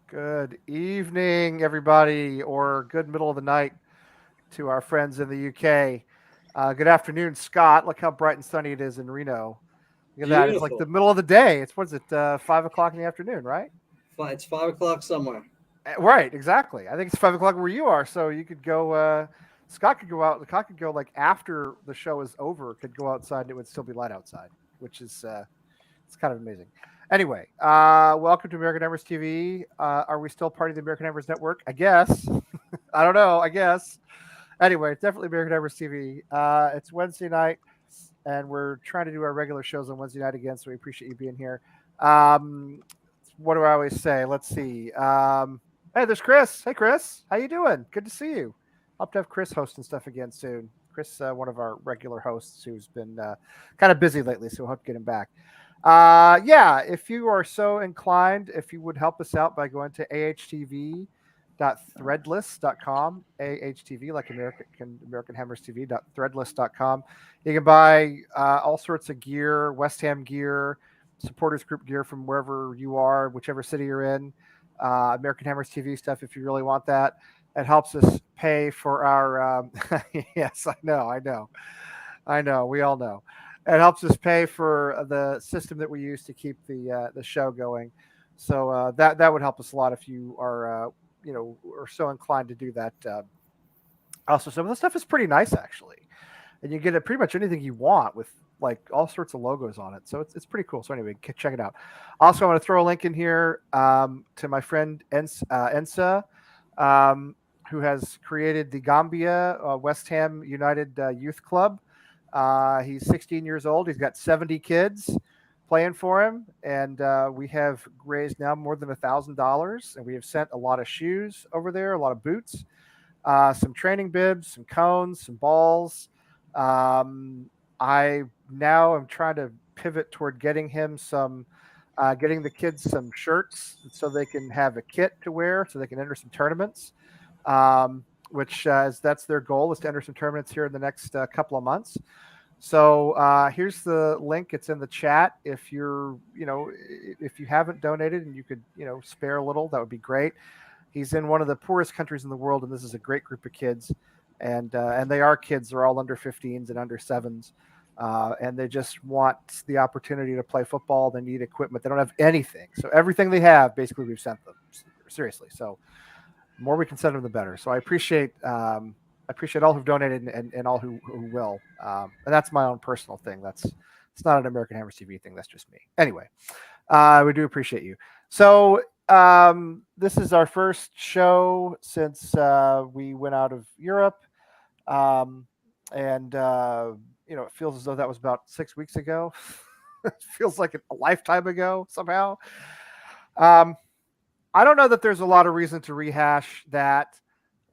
Good evening, everybody, or good middle of the night to our friends in the UK. Good afternoon, Scott. Look how bright and sunny it is in Reno. Look at that. It's like the Beautiful. middle of the day. It's, what is it, 5 o'clock in the afternoon, right? It's 5 o'clock somewhere. Right, exactly. I think it's 5 o'clock where you are. So you could go, Scott could go out. Scott could go like after the show is over, could go outside and it would still be light outside, which is it's kind of amazing. Anyway, welcome to American Hammers TV. Are we still part of the American Hammers Network? I guess. I don't know. I guess. Anyway, it's definitely American Hammers TV. It's Wednesday night, and we're trying to do our regular shows on Wednesday night again. So we appreciate you being here. Um, what do I always say? Let's see. Hey, there's Chris. Hey, Chris. How you doing? Good to see you. Hope to have Chris hosting stuff again soon. Chris, one of our regular hosts, who's been kind of busy lately, so we'll hope to get him back. Yeah, if you are so inclined, if you would help us out by going to ahtv.threadless.com, AHTV, like American Hammers TV.threadless.com. You can buy all sorts of gear, West Ham gear, supporters group gear from wherever you are, whichever city you're in. American Hammers TV stuff if you really want that. It helps us pay for our. Yes, I know. We all know. It helps us pay for the system that we use to keep the show going. So that would help us a lot if you are are so inclined to do that. Also, some of the stuff is pretty nice actually, and you get pretty much anything you want with like all sorts of logos on it. So it's pretty cool. So anyway, check it out. Also, I'm going to throw a link in here to my friend Ensa. Who has created the Gambia West Ham United Youth Club. He's 16 years old. He's got 70 kids playing for him, and we have raised now more than $1,000, and we have sent a lot of shoes over there, a lot of boots, some training bibs, some cones, some balls. I now am trying to pivot toward getting him getting the kids some shirts so they can have a kit to wear, so they can enter some tournaments. Which that's their goal is to enter some tournaments here in the next couple of months. So here's the link. It's in the chat. If if you haven't donated and you could, spare a little, that would be great. He's in one of the poorest countries in the world, and this is a great group of kids. And they are kids. They're all under 15s and under 7s. And they just want the opportunity to play football. They need equipment. They don't have anything. So everything they have, basically, we've sent them. Seriously. So the more we can send them, the better. So I appreciate all who've donated and all who will. And that's my own personal thing. It's not an American Hammers TV thing. That's just me. Anyway, we do appreciate you. So this is our first show since we went out of Europe, and it feels as though that was about 6 weeks ago. It feels like a lifetime ago somehow. I don't know that there's a lot of reason to rehash that.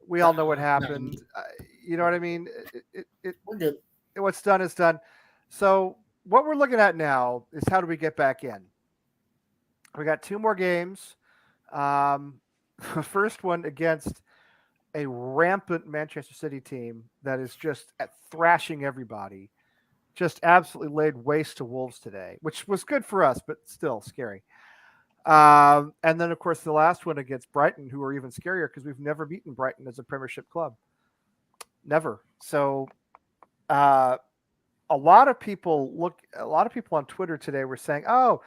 We all know what happened. You know what I mean? We're good. What's done is done. So what we're looking at now is how do we get back in? We got two more games. The first one against a rampant Manchester City team that is just thrashing everybody. Just absolutely laid waste to Wolves today, which was good for us, but still scary. And then, of course, the last one against Brighton, who are even scarier because we've never beaten Brighton as a Premiership club. Never. So a lot of people on Twitter today were saying, oh,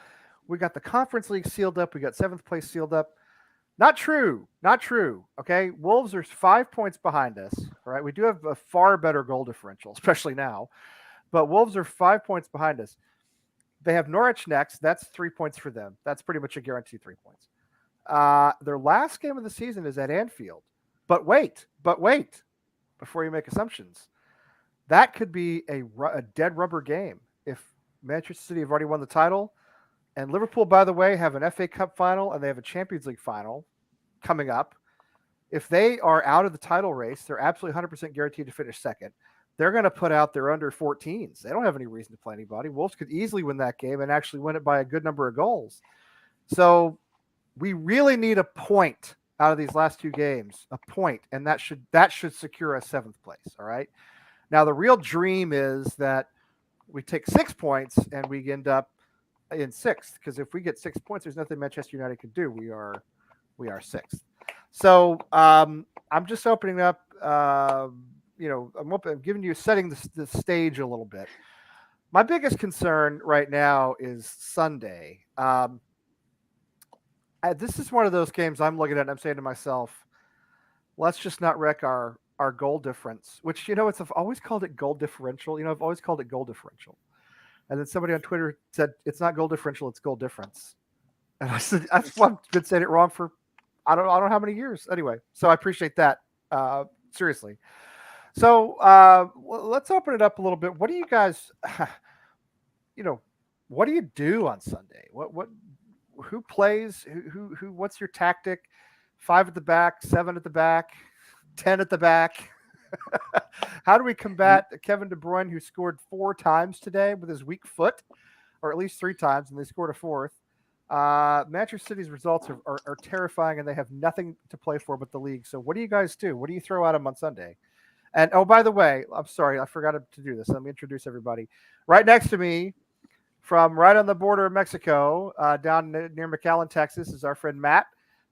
we got the Conference League sealed up. We got 7th place sealed up. Not true. Not true. Okay. Wolves are 5 points behind us. All right. We do have a far better goal differential, especially now. But Wolves are 5 points behind us. They have Norwich next. That's 3 points for them. That's pretty much a guaranteed 3 points. Their last game of the season is at Anfield. But wait, before you make assumptions. That could be a dead rubber game if Manchester City have already won the title. And Liverpool, by the way, have an FA Cup final and they have a Champions League final coming up. If they are out of the title race, they're absolutely 100% guaranteed to finish second. They're going to put out their under 14s. They don't have any reason to play anybody. Wolves could easily win that game and actually win it by a good number of goals. So we really need a point out of these last two games, a point, and that should secure us 7th place. All right. Now the real dream is that we take 6 points and we end up in 6th, because if we get 6 points, there's nothing Manchester United can do. We are We are sixth. So I'm just opening up. I'm giving you setting the stage a little bit. My biggest concern right now is Sunday. This is one of those games I'm looking at and I'm saying to myself, let's just not wreck our goal difference, which, I've always called it goal differential. I've always called it goal differential. And then somebody on Twitter said, it's not goal differential, it's goal Difference. And I said, I've been saying it wrong for, I don't know how many years. Anyway, so I appreciate that. Seriously. So let's open it up a little bit. What do you guys, what do you do on Sunday? Who plays? Who? What's your tactic? 5 at the back, 7 at the back, 10 at the back. How do we combat Kevin De Bruyne, who scored 4 times today with his weak foot, or at least 3 times, and they scored a 4th? Manchester City's results are terrifying, and they have nothing to play for but the league. So what do you guys do? What do you throw at them on Sunday? And oh, by the way, I'm sorry, I forgot to do this. Let me introduce everybody. Right next to me, from right on the border of Mexico, down near McAllen, Texas, is our friend Matt,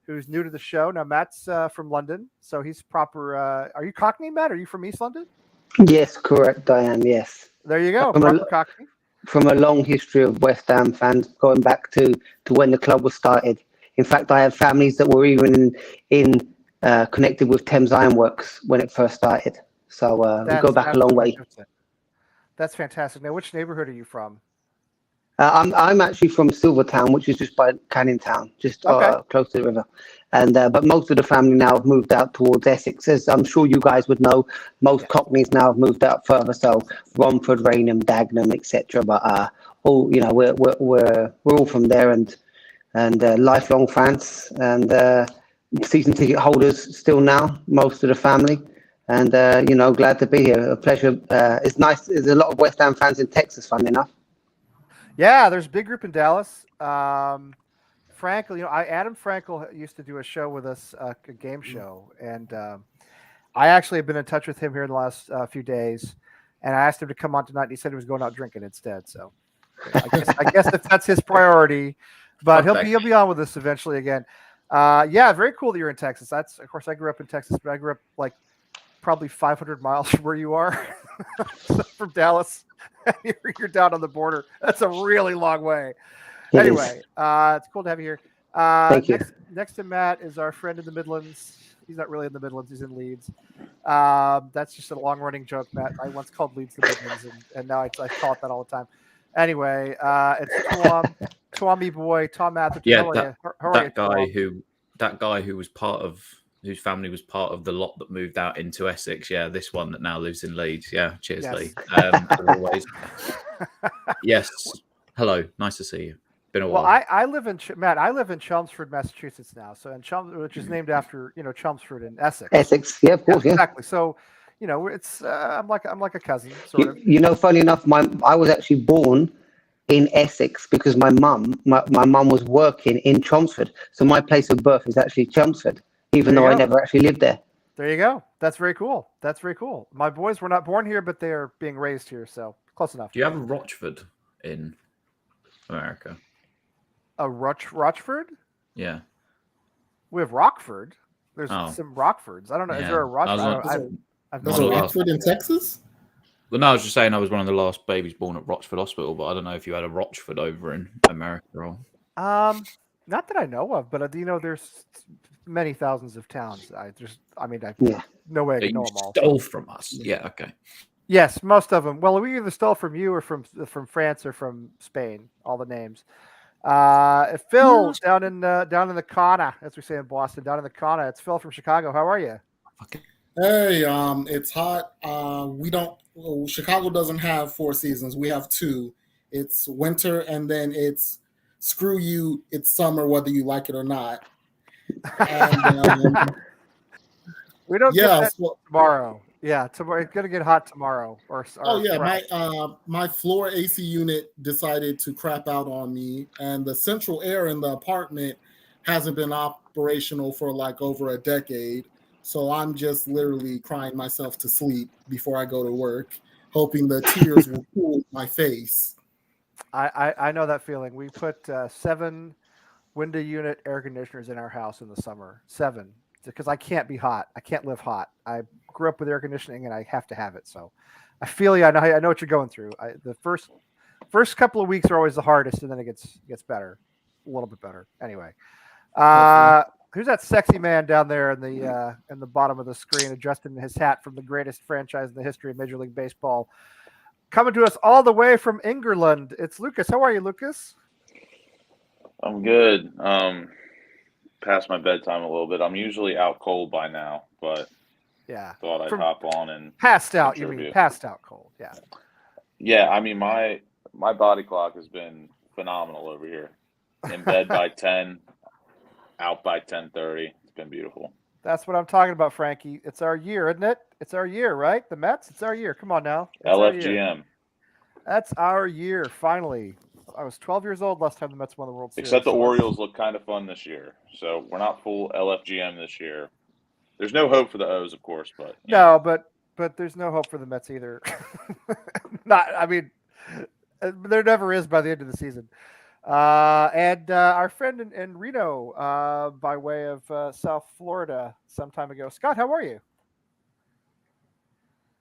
who's new to the show. Now, Matt's from London, so he's proper. Are you Cockney, Matt? Are you from East London? Yes, correct, I am, yes. There you go, proper Cockney. From a long history of West Ham fans, going back to when the club was started. In fact, I have families that were even in connected with Thames Ironworks when it first started. So we go back a long way. That's fantastic. Now, which neighborhood are you from? I'm actually from Silvertown, which is just by Canning Town, just close to the river. And but most of the family now have moved out towards Essex, as I'm sure you guys would know. Most Cockneys now have moved out further, so Romford, Raynham, Dagenham, etc. But all we're all from there, and lifelong fans and season ticket holders still now. Most of the family. And glad to be here. A pleasure. It's nice. There's a lot of West Ham fans in Texas, funny enough. Yeah, there's a big group in Dallas. Frankel, Adam Frankel used to do a show with us, a game show, and I actually have been in touch with him here in the last few days, and I asked him to come on tonight, and he said he was going out drinking instead. So I guess that's his priority, but he'll be on with us eventually again. Yeah, very cool that you're in Texas. That's, of course, I grew up in Texas, but I grew up like probably 500 miles from where you are from Dallas. You're down on the border. That's a really long way. Anyway, it's cool to have you here. Thank you. Next to Matt is our friend in the Midlands. He's not really in the Midlands. He's in Leeds. That's just a long-running joke, Matt. I once called Leeds the Midlands, and now I call it that all the time. Anyway, it's Tommy boy, Tom Atherton. Yeah, that guy who was whose family was part of the lot that moved out into Essex. Yeah, this one that now lives in Leeds. Yeah, cheers, yes. Lee. As always. Yes. Hello, nice to see you. Been a while. Well, I live in Matt. I live in Chelmsford, Massachusetts now. So which is named after Chelmsford in Essex. Essex, yeah, of course, yeah. Exactly. So it's I'm like a cousin, sort of. Funny enough, I was actually born in Essex because my mum was working in Chelmsford, so my place of birth is actually Chelmsford, even though I never actually lived there. There you go. That's very cool. My boys were not born here, but they are being raised here, so close enough. Do you have a Rochford in America? A Rochford? Yeah. We have Rockford. There's some Rockfords. I don't know. Yeah. Is there a Rochford? There's a Rockford in Texas? Well, no, I was just saying I was one of the last babies born at Rochford Hospital, but I don't know if you had a Rochford over in America or. Not that I know of, but there's many thousands of towns. No way I can know them all. Stole from us. Yeah. Okay. Yes, most of them. Well, we either stole from you or from France or from Spain. All the names. Phil down in the corner, as we say in Boston, down in the corner. It's Phil from Chicago. How are you? Hey, it's hot. Chicago doesn't have 4 seasons. We have 2. It's winter, and then it's screw you. It's summer, whether you like it or not. And, we don't get that tomorrow. Yeah, tomorrow it's gonna get hot tomorrow. My floor AC unit decided to crap out on me, and the central air in the apartment hasn't been operational for like over a decade. So I'm just literally crying myself to sleep before I go to work, hoping the tears will cool my face. I know that feeling. We put 7 window unit air conditioners in our house in the summer. 7, because I can't be hot. I can't live hot. I grew up with air conditioning, and I have to have it. So I feel you. I know what you're going through. The first couple of weeks are always the hardest, and then it gets better, a little bit better. Anyway, who's that sexy man down there in the bottom of the screen, adjusting his hat from the greatest franchise in the history of Major League Baseball? Coming to us all the way from England, it's Lucas. How are you, Lucas? I'm good. Past my bedtime a little bit. I'm usually out cold by now, but yeah, thought I'd hop on and passed out. contribute. You mean passed out cold? Yeah. Yeah, I mean my body clock has been phenomenal over here. In bed by 10, out by 10:30. It's been beautiful. That's what I'm talking about, Frankie. It's our year, isn't it? It's our year, right? The Mets. It's our year. Come on now. It's LFGM. That's our year. Finally, I was 12 years old last time the Mets won the World Series. Except the Orioles look kind of fun this year, so we're not full LFGM this year. There's no hope for the O's, of course, but no, but there's no hope for the Mets either. There never is by the end of the season. And our friend in Reno, by way of South Florida, some time ago. Scott, how are you?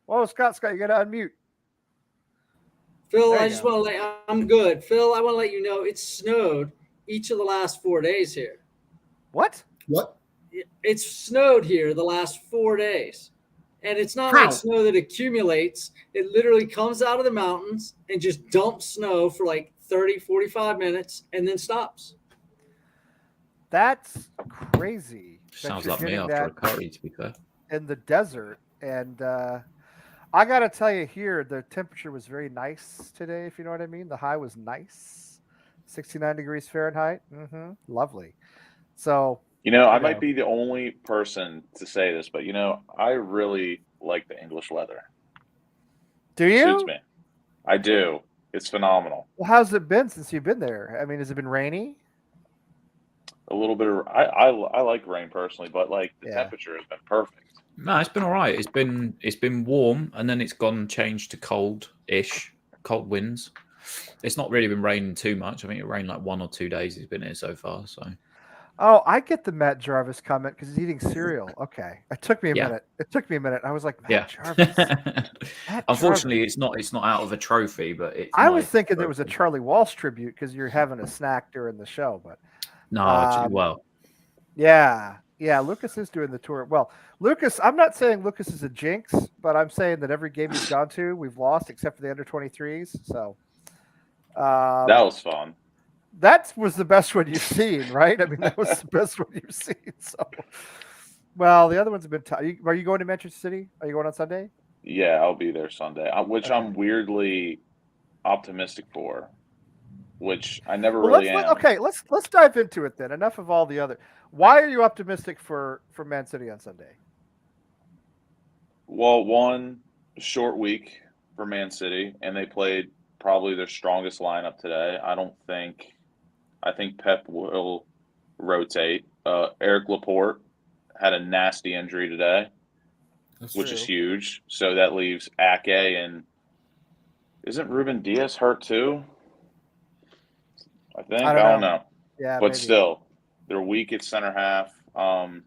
Whoa, Scott, you got to unmute. Phil, I'm good. Phil, I want to let you know it snowed each of the last 4 days here. What? It's snowed here the last 4 days. And it's not like snow that accumulates. It literally comes out of the mountains and just dumps snow for like 30, 45 minutes and then stops. That's crazy. Sounds like me after a curry, to be fair. In the desert. And I got to tell you here, the temperature was very nice today, if you know what I mean. The high was nice. 69 degrees Fahrenheit. Lovely. So, I might be the only person to say this, but, I really like the English weather. Do you? It suits me. I do. It's phenomenal. Well, how's it been since you've been there? I mean, has it been rainy? A little bit of I like rain personally, but the temperature has been perfect. No, it's been all right. It's been warm, and then it's changed to cold winds. It's not really been raining too much. I think it rained like 1 or 2 days it's been here so far. So. Oh, I get the Matt Jarvis comment because he's eating cereal. Okay, it took me a minute. I was like, Matt Jarvis. Unfortunately, it's not out of a trophy, but I was thinking there was a Charlie Walsh tribute because you're having a snack during the show, but no, yeah, Lucas is doing the tour. Well, Lucas, I'm not saying Lucas is a jinx, but I'm saying that every game he's gone to, we've lost except for the under-23s. So that was fun. That was the best one you've seen, right? I mean, that was the best one you've seen. So, well, the other ones have been tough. Are you going to Manchester City? Are you going on Sunday? Yeah, I'll be there Sunday, which I'm weirdly optimistic for, which I never really am. Okay, let's dive into it then. Enough of all the other. Why are you optimistic for Man City on Sunday? Well, one, short week for Man City, and they played probably their strongest lineup today. I think Pep will rotate. Eric Laporte had a nasty injury today, which is huge. So that leaves Ake and isn't Ruben Diaz hurt too? I think. I don't know. Yeah, but maybe. Still, they're weak at center half. Cancelo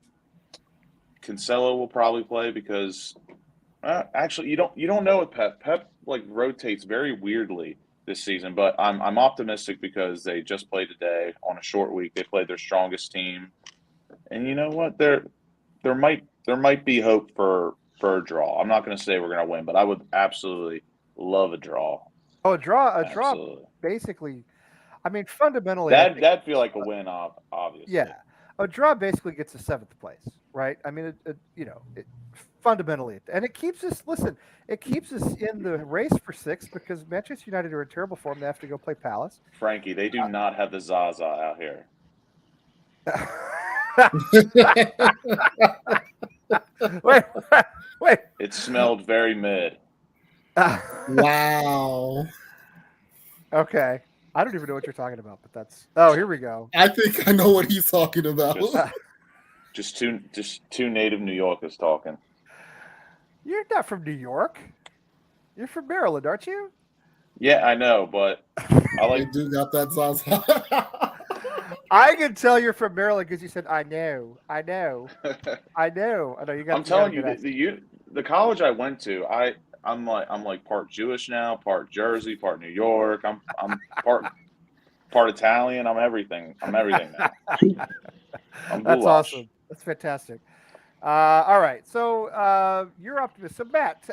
will probably play because actually you don't know with Pep. Pep rotates very weirdly this season, but I'm optimistic because they just played today on a short week. They played their strongest team, and you know what? There might be hope for a draw. I'm not going to say we're going to win, but I would absolutely love a draw. Oh, a draw, basically. I mean, fundamentally, that'd feel like a win, obviously. Yeah, a draw basically gets us 7th place, right? I mean, fundamentally, and it keeps us. Listen, it keeps us in the race for 6th because Manchester United are in terrible form. They have to go play Palace. Frankie, they do not have the Zaza out here. Wait. It smelled very mid. Wow. Okay. I don't even know what you're talking about, but that's. Oh, here we go. I think I know what he's talking about. Just two native New Yorkers talking. You're not from New York. You're from Maryland, aren't you? Yeah, I know, but I They do got that Zaza. I can tell you're from Maryland because you said, I know. I know you got I'm telling you, the college I went to, I'm like part Jewish now, part Jersey, part New York. I'm part Italian. I'm everything. I'm everything now. I'm That's goulash. awesome. That's fantastic. All right, so you're optimistic. So Matt,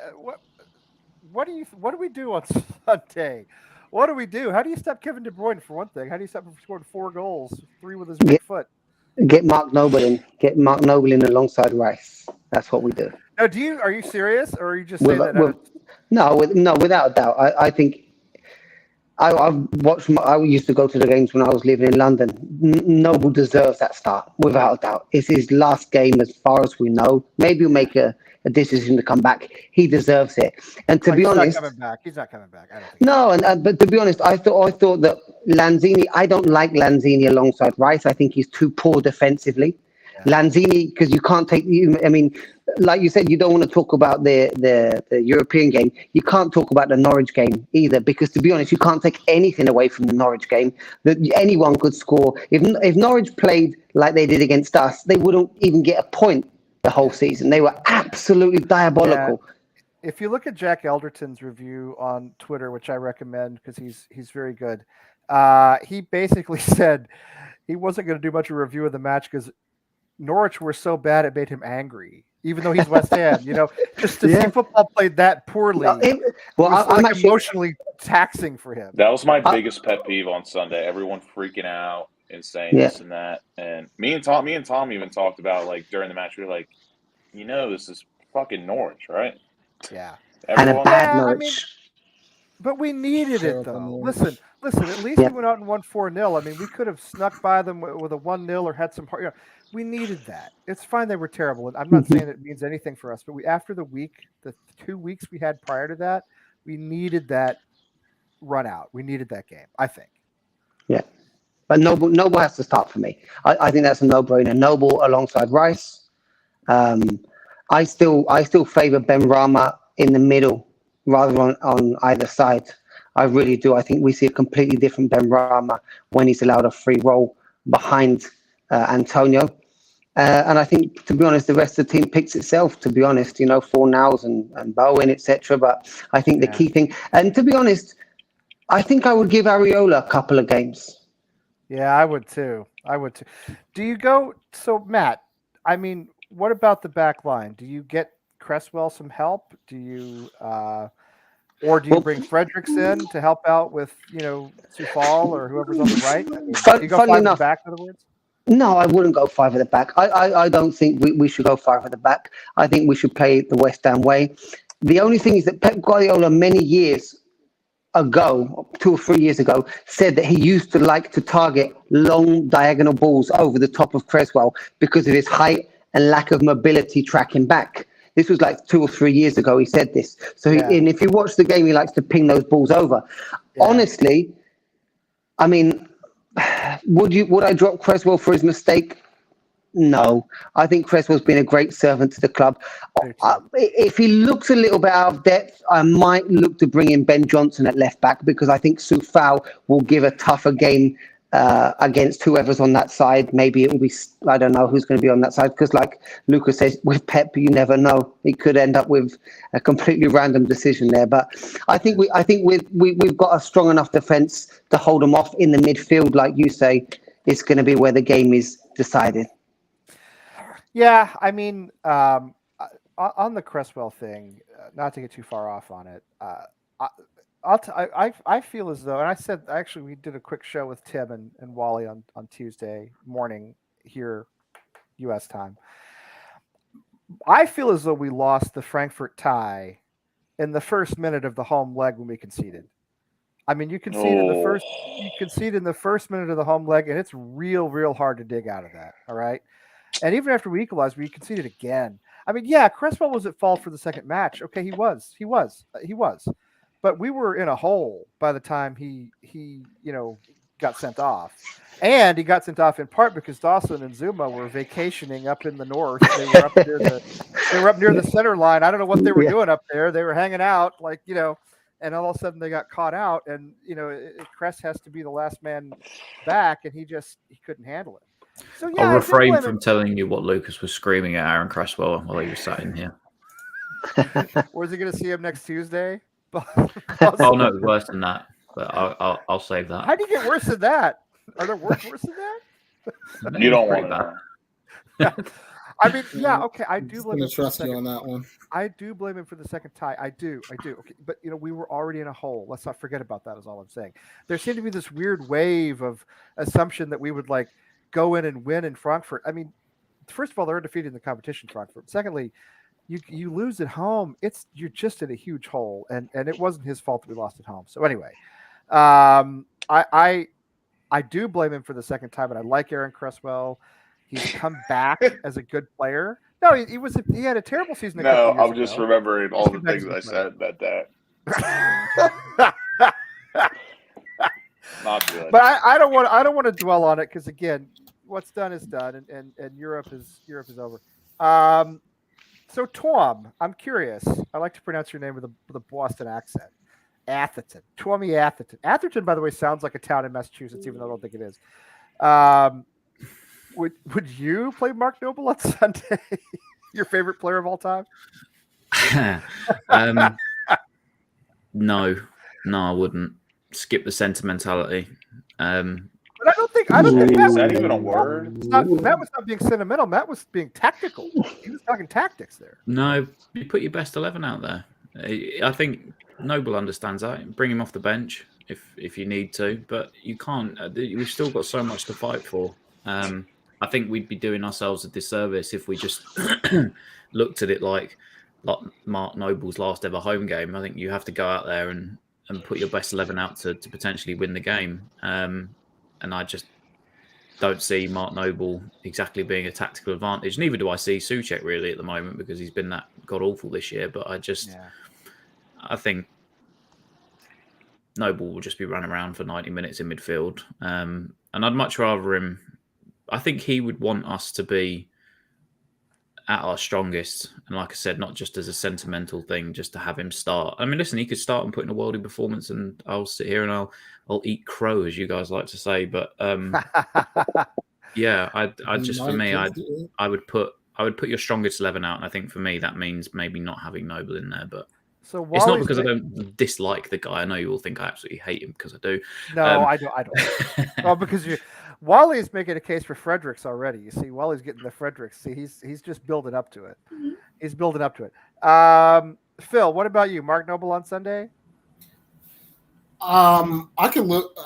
what do we do on Sunday? What do we do? How do you stop Kevin De Bruyne for one thing? How do you stop him from scoring 4 goals, 3 with his Get big foot? get Mark Noble in. Get Mark Noble in alongside Rice. That's what we do. Now, are you serious, or are you just With, saying that? with, no, without a doubt. I think I've watched. I used to go to the games when I was living in London. Noble deserves that start, without a doubt. It's his last game, as far as we know. Maybe he'll make a decision to come back. He deserves it. And to be honest, he's not coming back. I don't think. no, but to be honest, I thought that Lanzini. I don't like Lanzini alongside Rice. I think he's too poor defensively. Yeah. Lanzini, because you can't take. I mean, like you said, you don't want to talk about the European game. You can't talk about the Norwich game either, because to be honest, you can't take anything away from the Norwich game. That anyone could score. If Norwich played like they did against us, they wouldn't even get a point the whole season. They were absolutely diabolical. Yeah. If you look at Jack Elderton's review on Twitter, which I recommend because he's very good, he basically said he wasn't going to do much of a review of the match because Norwich were so bad it made him angry, even though he's West Ham. Just to see football played that poorly. I'm actually emotionally taxing for him. That was my biggest pet peeve on Sunday. Everyone freaking out and saying this and that. And me and Tom even talked about, like, during the match. We were like, this is fucking Norwich, right? Yeah. And a bad Norwich. I mean, but we needed it though. Listen. At least we went out and won 4-0. I mean, we could have snuck by them with a 1-0 or had some. We needed that. It's fine they were terrible, and I'm not saying it means anything for us. But after the 2 weeks we had prior to that, we needed that run out. We needed that game. I think. Yeah, but Noble has to start for me. I think that's a no-brainer. Noble alongside Rice. I still favor Ben Rama in the middle rather on either side. I really do. I think we see a completely different Ben Rama when he's allowed a free role behind Antonio. And I think, to be honest, the rest of the team picks itself, to be honest, Fornals and Bowen, etc. But I think the key thing, and to be honest, I think I would give Areola a couple of games. Yeah, I would too. Do you go, so Matt, I mean, what about the back line? Do you get Cresswell some help? Do you or do you bring Fredericks in to help out with, Sufal or whoever's on the right? I mean, do you go 5 at the back, in other words? No, I wouldn't go 5 at the back. I don't think we should go 5 at the back. I think we should play the West Ham way. The only thing is that Pep Guardiola many years ago, 2 or 3 years ago, said that he used to like to target long diagonal balls over the top of Cresswell because of his height and lack of mobility tracking back. This was like 2 or 3 years ago he said this. So and if you watch the game, he likes to ping those balls over. Yeah. Honestly, I mean, would I drop Cresswell for his mistake? No. I think Cresswell's been a great servant to the club. If he looks a little bit out of depth, I might look to bring in Ben Johnson at left back, because I think Sufal will give a tougher game against whoever's on that side. Maybe it will be, I don't know who's going to be on that side, because like Lucas says, with Pep, you never know. He could end up with a completely random decision there. But I think we've got a strong enough defence to hold them off in the midfield, like you say. It's going to be where the game is decided. Yeah, I mean, on the Cresswell thing, not to get too far off on it, I feel as though, and I said, actually, we did a quick show with Tim and Wally on Tuesday morning here, U.S. time. I feel as though we lost the Frankfurt tie in the first minute of the home leg when we conceded. I mean, you concede in the first minute of the home leg, and it's real hard to dig out of that. All right. And even after we equalized, we conceded again. I mean, yeah, Cresswell was at fault for the second match. Okay, he was. But we were in a hole by the time he got sent off. And he got sent off in part because Dawson and Zuma were vacationing up in the north. They were up near the center line. I don't know what they were doing up there. They were hanging out, and all of a sudden they got caught out, and Cress has to be the last man back, and he couldn't handle it. So yeah, I'll refrain from telling you what Lucas was screaming at Aaron Cresswell while he was sat in here. Or is he going to see him next Tuesday? Oh no, it's worse than that. But I'll save that. How do you get worse than that? Are there worse than that? You don't want to know. I mean, yeah, okay. I do blame him. Trust you on that one. I do blame him for the second tie. I do. Okay, but we were already in a hole. Let's not forget about that. Is all I'm saying. There seemed to be this weird wave of assumption that we would go in and win in Frankfurt. I mean, first of all, they're undefeated in the competition, Frankfurt. Secondly, you lose at home. You're just in a huge hole, and it wasn't his fault that we lost at home. So anyway, I do blame him for the second time, and I like Aaron Cresswell. He's come back as a good player. No, he had a terrible season. No, I'm just remembering all the things I said that day. Not good. But I don't want to dwell on it because again, what's done is done, and Europe is over. So Tom, I'm curious. I like to pronounce your name with a Boston accent. Atherton, Twommy Atherton. Atherton, by the way, sounds like a town in Massachusetts, even though I don't think it is. Would you play Mark Noble on Sunday? Your favorite player of all time? No, I wouldn't. Skip the sentimentality. But I don't think is that even a word? Matt was not being sentimental. Matt was being tactical. He was talking tactics there. No, you put your best 11 out there. I think Noble understands that. Bring him off the bench if you need to, but you can't. We've still got so much to fight for. I think we'd be doing ourselves a disservice if we just looked at it like Mark Noble's last ever home game. I think you have to go out there and put your best 11 out to potentially win the game. And I just don't see Mark Noble exactly being a tactical advantage. Neither do I see Souček really at the moment because he's been that god-awful this year. But I think Noble will just be running around for 90 minutes in midfield. And I'd much rather him... I think he would want us to be at our strongest. And like I said, not just as a sentimental thing, just to have him start. I mean, listen, he could start and put in a worldie performance and I'll sit here and I'll eat crow, as you guys like to say. But yeah, I just, for me, I would put your strongest 11 out. And I think for me, that means maybe not having Noble in there, but so it's not because I don't dislike the guy. I know you all think I absolutely hate him because I do. No, I don't. Well, because Wally's making a case for Fredericks already. You see, Wally's getting the Fredericks. See, he's just building up to it. He's building up to it. Phil, what about you? Mark Noble on Sunday? I can look.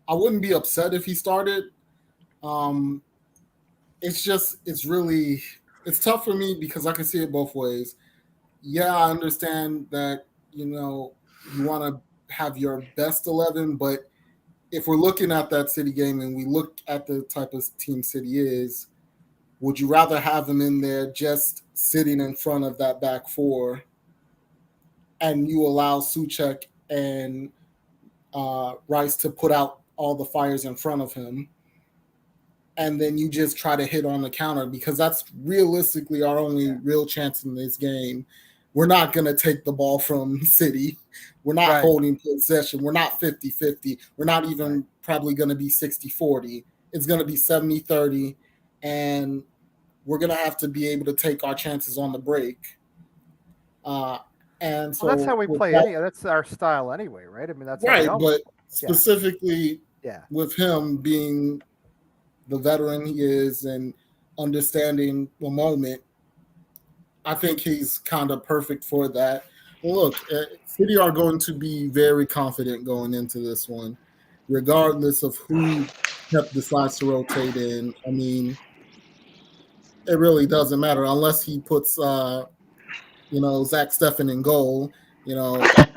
I wouldn't be upset if he started. It's tough for me because I can see it both ways. Yeah, I understand that, you want to have your best 11, but if we're looking at that City game and we look at the type of team City is, would you rather have him in there just sitting in front of that back four and you allow Souček and Rice to put out all the fires in front of him and then you just try to hit on the counter? Because that's realistically our only real chance in this game. We're not going to take the ball from City. We're not holding possession. We're not 50-50. We're not even probably going to be 60-40. It's going to be 70-30, and we're going to have to be able to take our chances on the break. And so that's how we play. That's our style anyway, right? I mean, that's right. But specifically with him being the veteran he is and understanding the moment, I think he's kind of perfect for that. Look, City are going to be very confident going into this one, regardless of who Pep decides to rotate in. I mean, it really doesn't matter unless he puts, Zach Steffen in goal. Right.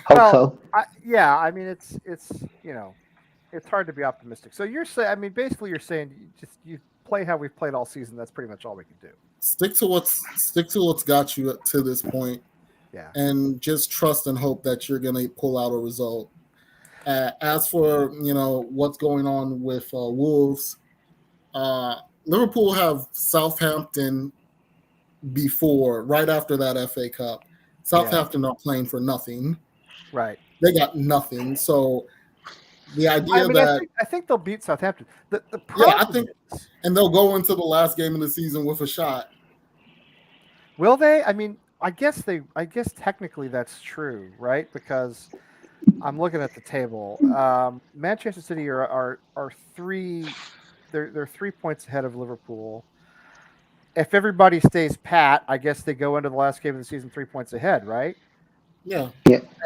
Hope so. I mean, it's it's hard to be optimistic. So you're saying, I mean, basically you're saying you play how we've played all season. That's pretty much all we can do. Stick to what's got you to this point. Yeah. And just trust and hope that you're going to pull out a result. As for, what's going on with Wolves, Liverpool have Southampton right after that FA Cup. Southampton are playing for nothing. Right. They got nothing. So the idea I think they'll beat Southampton. The yeah, I problem think, is, and they'll go into the last game of the season with a shot. will they? I mean, I guess technically that's true, right? Because I'm looking at the table. Manchester City are three. They're 3 points ahead of Liverpool. If everybody stays pat, I guess they go into the last game of the season 3 points ahead, right? Yeah.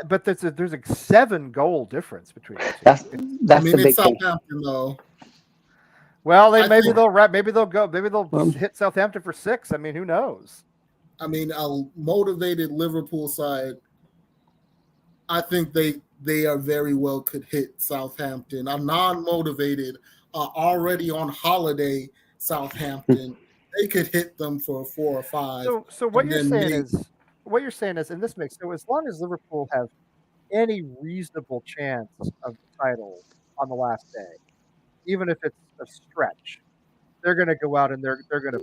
But there's a 7-goal difference between the two. That's I mean, the it's big thing. Southampton though. Well, maybe think- they'll hit Southampton for 6. I mean, who knows? I mean, a motivated Liverpool side, I think they are very well could hit Southampton. A non-motivated, already on holiday Southampton, they could hit them for 4 or 5. So what and you're then saying is, and this makes so as long as Liverpool have any reasonable chance of the title on the last day, even if it's a stretch, they're going to go out and they're going to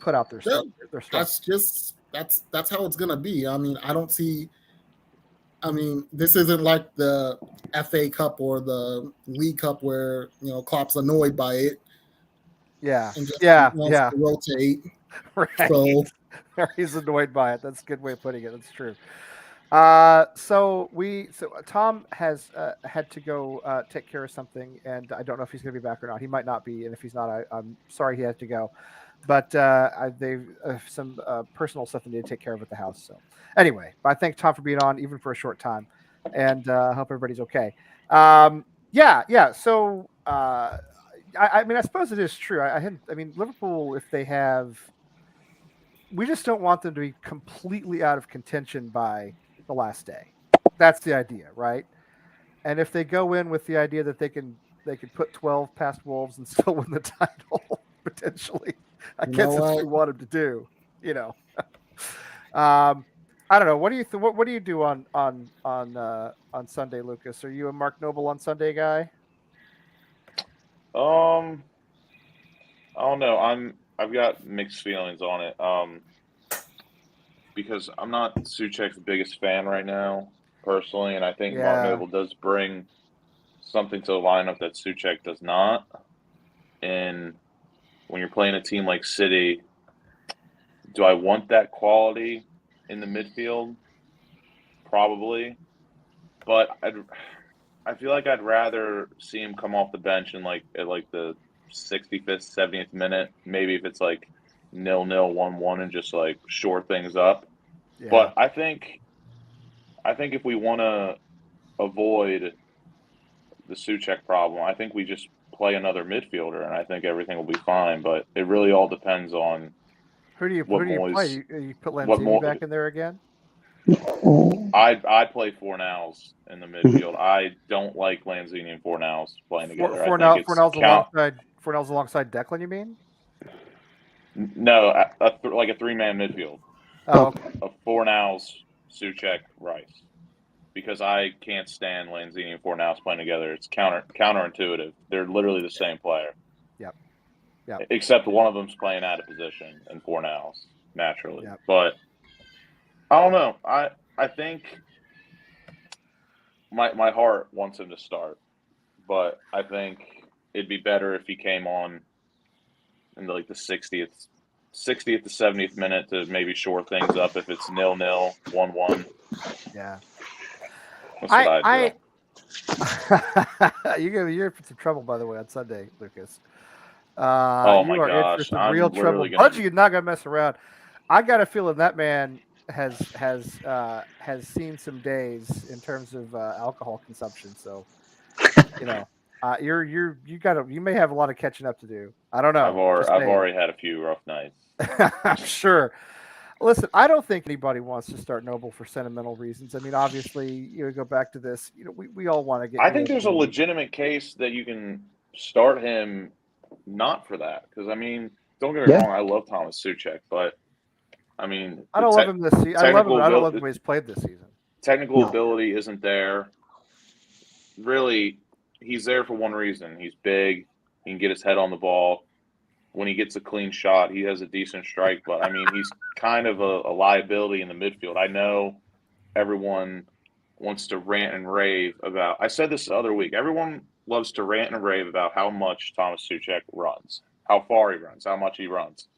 put out their stuff. That's how it's gonna be. I mean, I don't see. I mean, this isn't like the FA Cup or the League Cup where Klopp's annoyed by it. Yeah, and just yeah, wants to rotate. Right. So he's annoyed by it. That's a good way of putting it. That's true. So Tom has had to go take care of something, and I don't know if he's going to be back or not. He might not be, and if he's not, I'm sorry he has to go. But they've some personal stuff they need to take care of at the house. So anyway, I thank Tom for being on, even for a short time, and hope everybody's okay. Yeah. So I mean, I suppose it is true. I mean, Liverpool, if they have, we just don't want them to be completely out of contention by the last day. That's the idea, right? And if they go in with the idea that they can put 12 past Wolves and still win the title potentially, I guess that's what we want them to do. I don't know. What do you what do you do on Sunday, Lucas? Are you a Mark Noble on Sunday guy? I don't know. I've got mixed feelings on it. Because I'm not Souček's biggest fan right now, personally, and I think Mark Noble does bring something to the lineup that Souček does not. And when you're playing a team like City, do I want that quality in the midfield? Probably. But I feel like I'd rather see him come off the bench in at the 65th, 70th minute, maybe if it's 0-0, 1-1, and just shore things up. Yeah. But I think if we want to avoid the Souček problem, I think we just play another midfielder, and I think everything will be fine. But it really all depends on who do you play? You put Lanzini back in there again? I'd play Fornals in the midfield. I don't like Lanzini and Fornals playing together. Fornals alongside Declan, you mean? No, a 3-man midfield. Oh, okay. Of Fornals, Souček, Rice. Because I can't stand Lanzini and Fornals playing together. It's counterintuitive. They're literally the same player. Yep. Except one of them's playing out of position in Fornals, naturally. Yep. But I don't know. I think my heart wants him to start. But I think it'd be better if he came on in the 60th to 70th minute to maybe shore things up if it's 0-0, 1-1. Yeah. That's what I'd do. You're in some trouble, by the way, on Sunday, Lucas. Oh my you are gosh, in for some real trouble. Budgie is not going to mess around. I got a feeling that man has seen some days in terms of alcohol consumption. So, you may have a lot of catching up to do. I don't know. I've already had a few rough nights. I'm sure. Listen, I don't think anybody wants to start Noble for sentimental reasons. I mean, obviously, you go back to this. We all want to get. I think there's a legitimate case that you can start him not for that, because I mean, don't get me wrong, I love Thomas Souček, but I mean, I don't love him this season. I don't love the way he's played this season. Technical ability isn't there. Really, he's there for one reason. He's big. He can get his head on the ball. when he gets a clean shot, he has a decent strike. But I mean, he's kind of a liability in the midfield. I know everyone wants to rant and rave about. I said this the other week. Everyone loves to rant and rave about how much Thomas Suchek runs, how far he runs, how much he runs.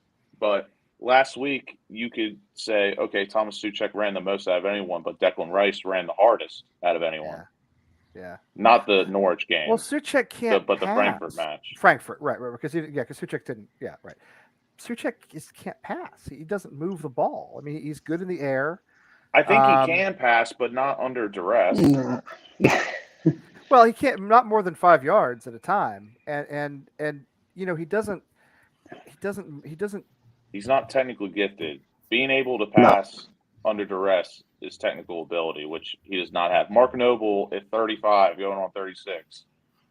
But last week, you could say, okay, Thomas Suchek ran the most out of anyone, but Declan Rice ran the hardest out of anyone. Yeah. Not the Norwich game. Well, Suchek can't. But the pass. Frankfurt match. Frankfurt, right, because Suchek didn't. Yeah, right. Suchek just can't pass. He doesn't move the ball. I mean, he's good in the air. I think he can pass, but not under duress. Well, he can't, not more than 5 yards at a time, and he doesn't. He's not technically gifted. Being able to pass under duress is technical ability, which he does not have. Mark Noble at 35, going on 36,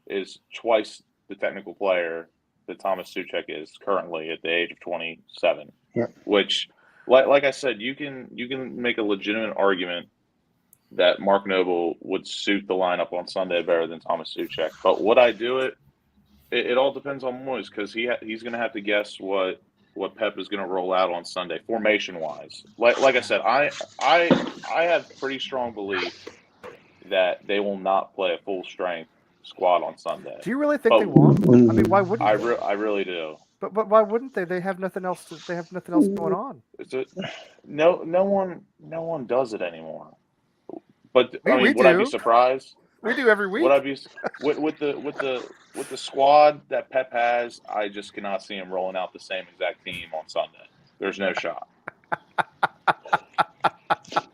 is twice the technical player that Thomas Suchek is currently at the age of 27. Yeah. Which, like I said, you can make a legitimate argument that Mark Noble would suit the lineup on Sunday better than Thomas Suchek. But would I do it? It all depends on Moyes, because he's going to have to guess what Pep is going to roll out on Sunday, formation-wise. Like I said, I have pretty strong belief that they will not play a full-strength squad on Sunday. Do you really think they won't? I mean, why wouldn't they? I really do. But why wouldn't they? They have nothing else. They have nothing else going on. No one does it anymore. But We would I do. be surprised? We do every week. Would I be with the squad that Pep has? I just cannot see him rolling out the same exact team on Sunday. There's no shot.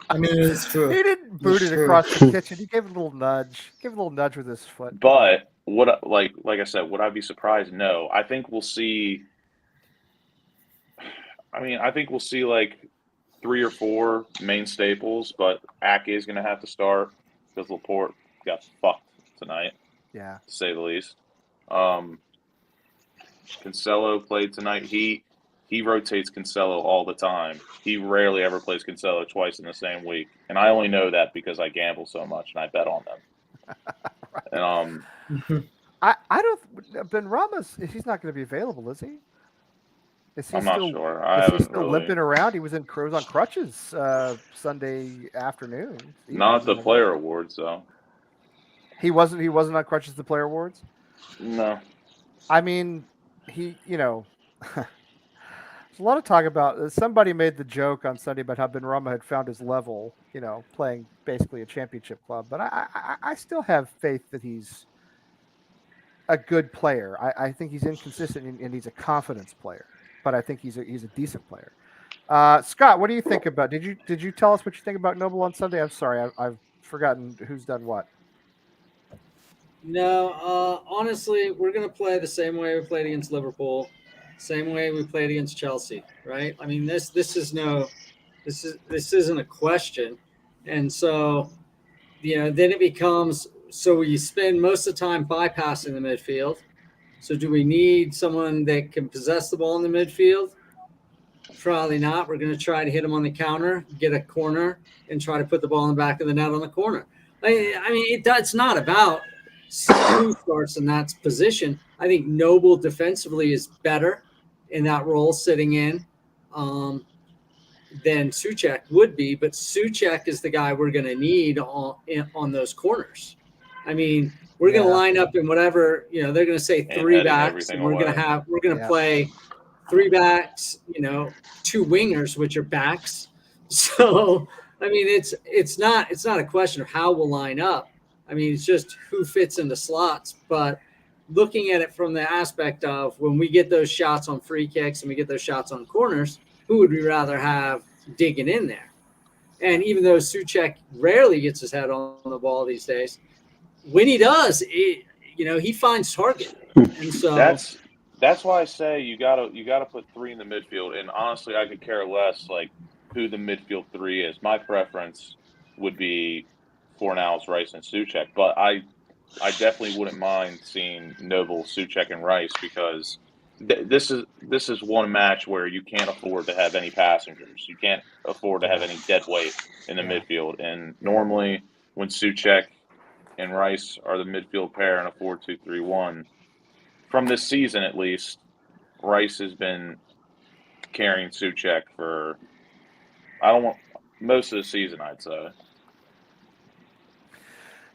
I mean, it's true. He didn't boot it across the kitchen. He gave it a little nudge. Gave it a little nudge with his foot. But like I said, would I be surprised? No. I think we'll see. I think we'll see like 3 or 4 main staples, but Ake is going to have to start because Laporte got fucked tonight. Yeah, to say the least. Cancelo played tonight. He rotates Cancelo all the time. He rarely ever plays Cancelo twice in the same week, and I only know that because I gamble so much and I bet on them. And I don't. Ben Rama's, he's not going to be available, is he? Is he I'm still, not sure. Is he still limping around? He was on crutches Sunday afternoon. Not the player awards, though. He wasn't on crutches at the player awards? No. I mean, there's a lot of talk about. Somebody made the joke on Sunday about how Benrahma had found his level, playing basically a championship club. But I still have faith that he's a good player. I think he's inconsistent and he's a confidence player. But I think he's a decent player. Scott, what do you think about? Did you tell us what you think about Noble on Sunday? I'm sorry, I've forgotten who's done what. No, honestly, we're going to play the same way we played against Liverpool, same way we played against Chelsea, right? I mean, this isn't a question. And so, then it becomes, so we spend most of the time bypassing the midfield. So do we need someone that can possess the ball in the midfield? Probably not. We're going to try to hit them on the counter, get a corner, and try to put the ball in the back of the net on the corner. It's not about who starts in that position. I think Noble defensively is better in that role sitting in than Suchek would be, but Suchek is the guy we're going to need on those corners. I mean, we're going to line up in whatever, they're going to say 3 backs, and we're going to play 3 backs, 2 wingers, which are backs. So, I mean, it's not a question of how we'll line up. I mean, it's just who fits into slots. But looking at it from the aspect of when we get those shots on free kicks and we get those shots on corners, who would we rather have digging in there? And even though Suchek rarely gets his head on the ball these days, when he does, he finds target. And so that's why I say you gotta put 3 in the midfield. And honestly, I could care less like who the midfield 3 is. My preference would be Fornals, Rice, and Suchek, but I definitely wouldn't mind seeing Noble, Suchek, and Rice because this is one match where you can't afford to have any passengers. You can't afford to have any dead weight in the midfield. And normally, when Suchek and Rice are the midfield pair in a 4-2-3-1, from this season at least, Rice has been carrying Suchek for most of the season, I'd say.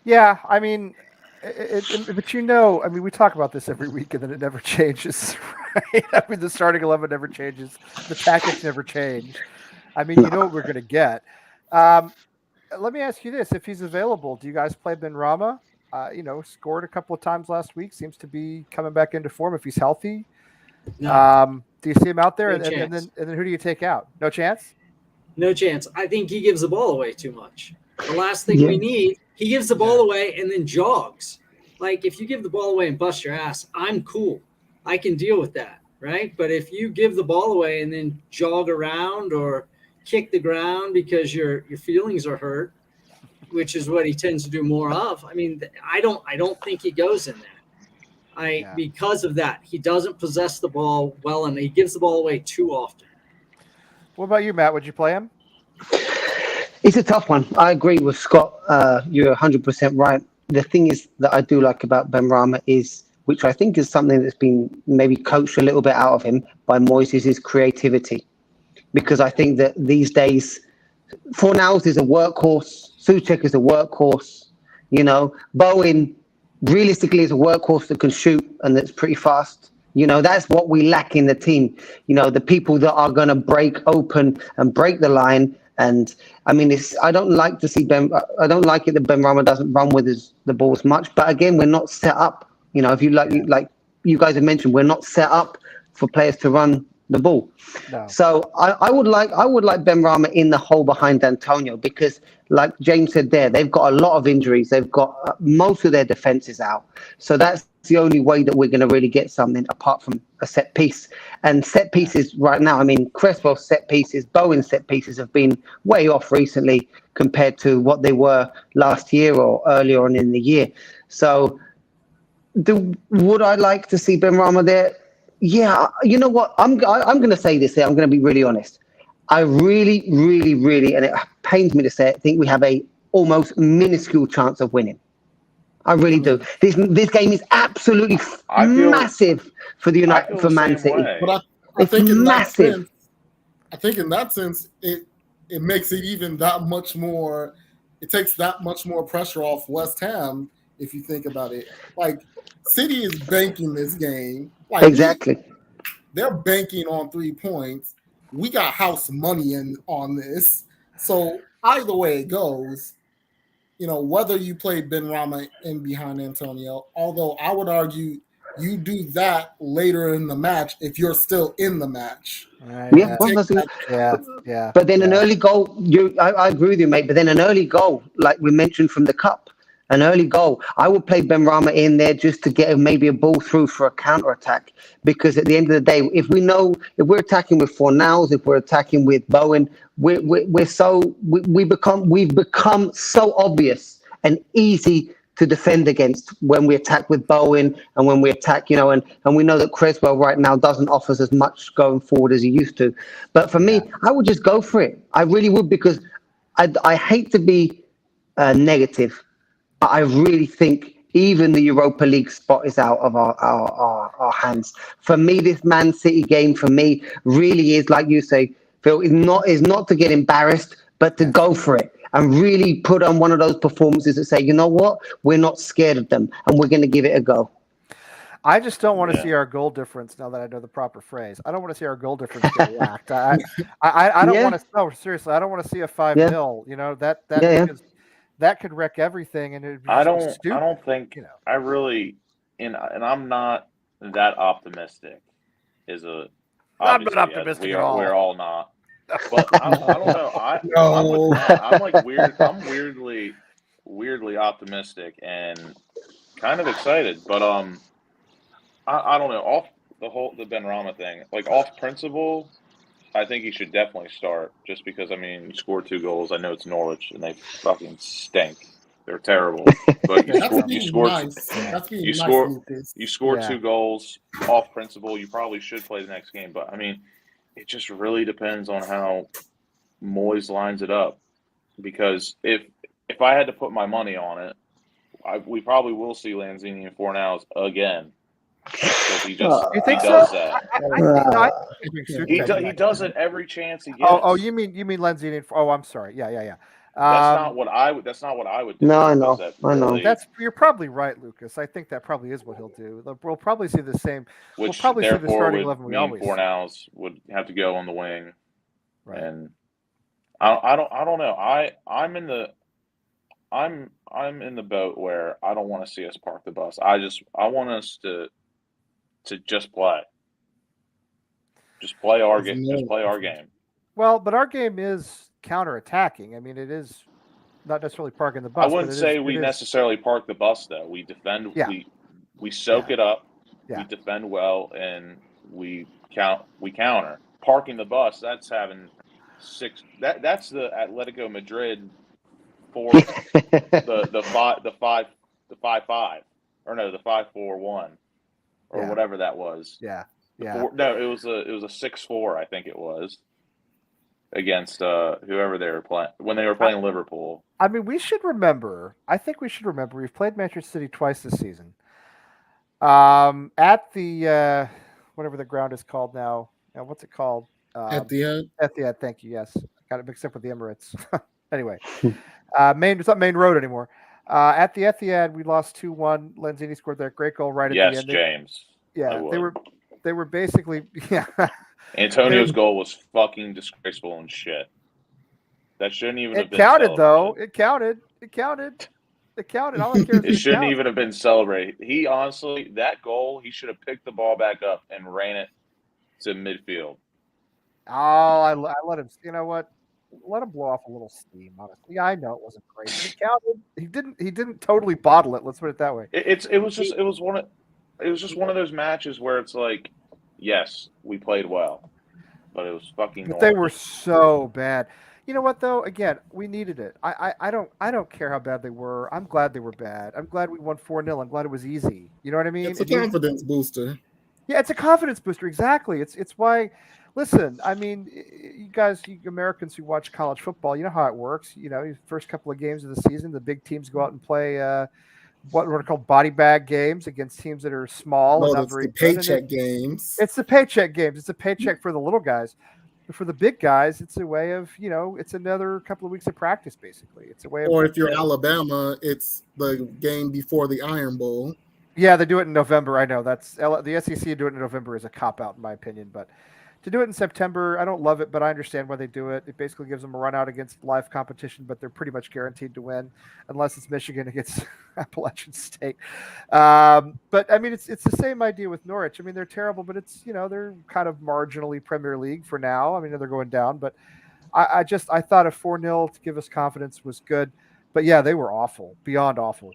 Yeah, I mean, but I mean, we talk about this every week, and then it never changes, right? I mean, the starting 11 never changes, the tactics never change. I mean, you know what we're going to get. Let me ask you this: if he's available, do you guys play Benrahma? Scored a couple of times last week. Seems to be coming back into form if he's healthy. No, Do you see him out there? No chance. And then who do you take out? No chance. no chance. I think he gives the ball away too much. The last thing Yeah. we need, he gives the ball away and then jogs. Like if you give the ball away and bust your ass, I'm cool. I can deal with that, right? But if you give the ball away and then jog around or kick the ground because your feelings are hurt, which is what he tends to do more of. I mean, I don't think he goes in there. Because of that, he doesn't possess the ball well, and he gives the ball away too often. What about you, Matt? Would you play him? It's a tough one. I agree with Scott. You're 100% right. The thing is that I do like about Benrahma is, which I think is something that's been maybe coached a little bit out of him by Moyes, is his creativity. Because I think that these days, Fornals is a workhorse, Suchek is a workhorse, Bowen realistically is a workhorse that can shoot and that's pretty fast. That's what we lack in the team. The people that are going to break open and break the line. And I mean, I don't like to see I don't like it that Benrahma doesn't run with the balls much. But again, we're not set up. If you like you guys have mentioned, we're not set up for players to run the ball. No. So I would like Benrahma in the hole behind Antonio, because like James said there, they've got a lot of injuries. They've got most of their defenses out. So that's the only way that we're going to really get something apart from a set piece. And set pieces right now, I mean, Crespo's set pieces, Bowen's set pieces have been way off recently compared to what they were last year or earlier on in the year. So would I like to see Benrahma there? Yeah, you know what? I'm going to say this here. I'm going to be really honest. I really, really, really, and it pains me to say it, think we have a almost minuscule chance of winning. I really do. This game is absolutely massive for the Man City. But I think in massive. I think in that sense, it makes it even that much more. It takes that much more pressure off West Ham if you think about it. Like City is banking this game. Like exactly. They're banking on 3 points. We got house money on this. So either way it goes, whether you play Benrahma in behind Antonio, although I would argue you do that later in the match if you're still in the match. Yeah. But then an early goal, I agree with you, mate, but then an early goal, like we mentioned from the Cup, an early goal, I would play Benrahma in there just to get maybe a ball through for a counter-attack. Because at the end of the day, if we're attacking with Fornals, if we're attacking with Bowen, we've become so obvious and easy to defend against when we attack with Bowen and when we attack, and we know that Creswell right now doesn't offer us as much going forward as he used to. But for me, I would just go for it. I really would, because I hate to be negative. I really think even the Europa League spot is out of our hands. For me, this Man City game, for me, really is, like you say, Phil, is not to get embarrassed, but to go for it and really put on one of those performances that say, you know what, we're not scared of them and we're going to give it a go. I just don't want to see our goal difference, now that I know the proper phrase. I don't want to see our goal difference get whacked. I don't want to. No, seriously, I don't want to see a 5-0. That could wreck everything, and it'd be stupid. I don't think I really, and I'm not that optimistic. I'm not optimistic at all. We're all not. But I don't know. I'm like weird. I'm weirdly optimistic and kind of excited. But I don't know. Off the Benrahma thing, like off principle, I think he should definitely start, just because, I mean, you scored 2 goals. I know it's Norwich, and they fucking stink. They're terrible. But you scored 2 goals off principle. You probably should play the next game. But, I mean, it just really depends on how Moyes lines it up. Because if I had to put my money on it, we probably will see Lanzini and Fornals again. because he You think does so? that. I think He does it every chance he gets. Oh, you mean Lenzy? Oh, I'm sorry. Yeah. That's not what I would. That's not what I would do. No, I because know. that I know. That's you're probably right, Lucas. I think that probably is what he'll do. We'll probably see the same. We'll Which probably see the therefore starting would 11 we mean always see. Fornals would have to go on the wing, Right. and I don't know. I'm in the boat where I don't want to see us park the bus. I want us to just play. Just play our game. Just play our game. Well, but our game is counter-attacking. I mean, it is not necessarily parking the bus. I wouldn't say we necessarily park the bus though. We defend. Yeah. We soak it up. Yeah. We defend well, and we counter. Parking the bus. That's having six. That's the Atletico Madrid for the 5-5 or no, the 5-4-1 or whatever that was. Yeah. No, it was a 6-4, I think it was, against whoever they were playing when they were playing Liverpool. I mean, we should remember. I think we should remember. We've played Manchester City twice this season. At the whatever the ground is called now. What's it called? Etihad. Etihad. Thank you. Yes, got it mixed up with the Emirates. Anyway, it's not Main Road anymore. At the Etihad, we lost 2-1. Lanzini scored that great goal right at the end. Yes, James. They were basically Antonio's goal was fucking disgraceful and shit. That shouldn't even have been celebrated. Though. It counted. All I care is it shouldn't even have been celebrated. He honestly, that goal, he should have picked the ball back up and ran it to midfield. Oh, I let him. You know what? Let him blow off a little steam. Honestly, yeah, I know it wasn't great. He counted. He didn't totally bottle it. Let's put it that way. It was just one of those matches where it's like, yes, we played well, but it was fucking. But they were so bad. You know what though? Again, we needed it. I don't care how bad they were. I'm glad they were bad. I'm glad we won 4-0. I'm glad it was easy. You know what I mean? It's a confidence booster. Yeah, it's a confidence booster. Exactly. It's why. Listen, I mean, you guys, you Americans who watch college football, you know how it works. You know, first couple of games of the season, the big teams go out and play what are called body bag games against teams that are small and not very good. Paycheck games. It's the paycheck games. It's a paycheck for the little guys. But for the big guys, it's a way of, it's another couple of weeks of practice, basically. It's a way of. Or if you're Alabama, it's the game before the Iron Bowl. Yeah, they do it in November. I know that's the SEC doing it in November is a cop out in my opinion, but to do it in September, I don't love it, but I understand why they do it. It basically gives them a run out against live competition, but they're pretty much guaranteed to win unless it's Michigan against Appalachian State. But I mean, it's the same idea with Norwich. I mean, they're terrible, but it's, they're kind of marginally Premier League for now. I mean, they're going down, but I thought a 4-0 to give us confidence was good. But yeah, they were awful, beyond awful.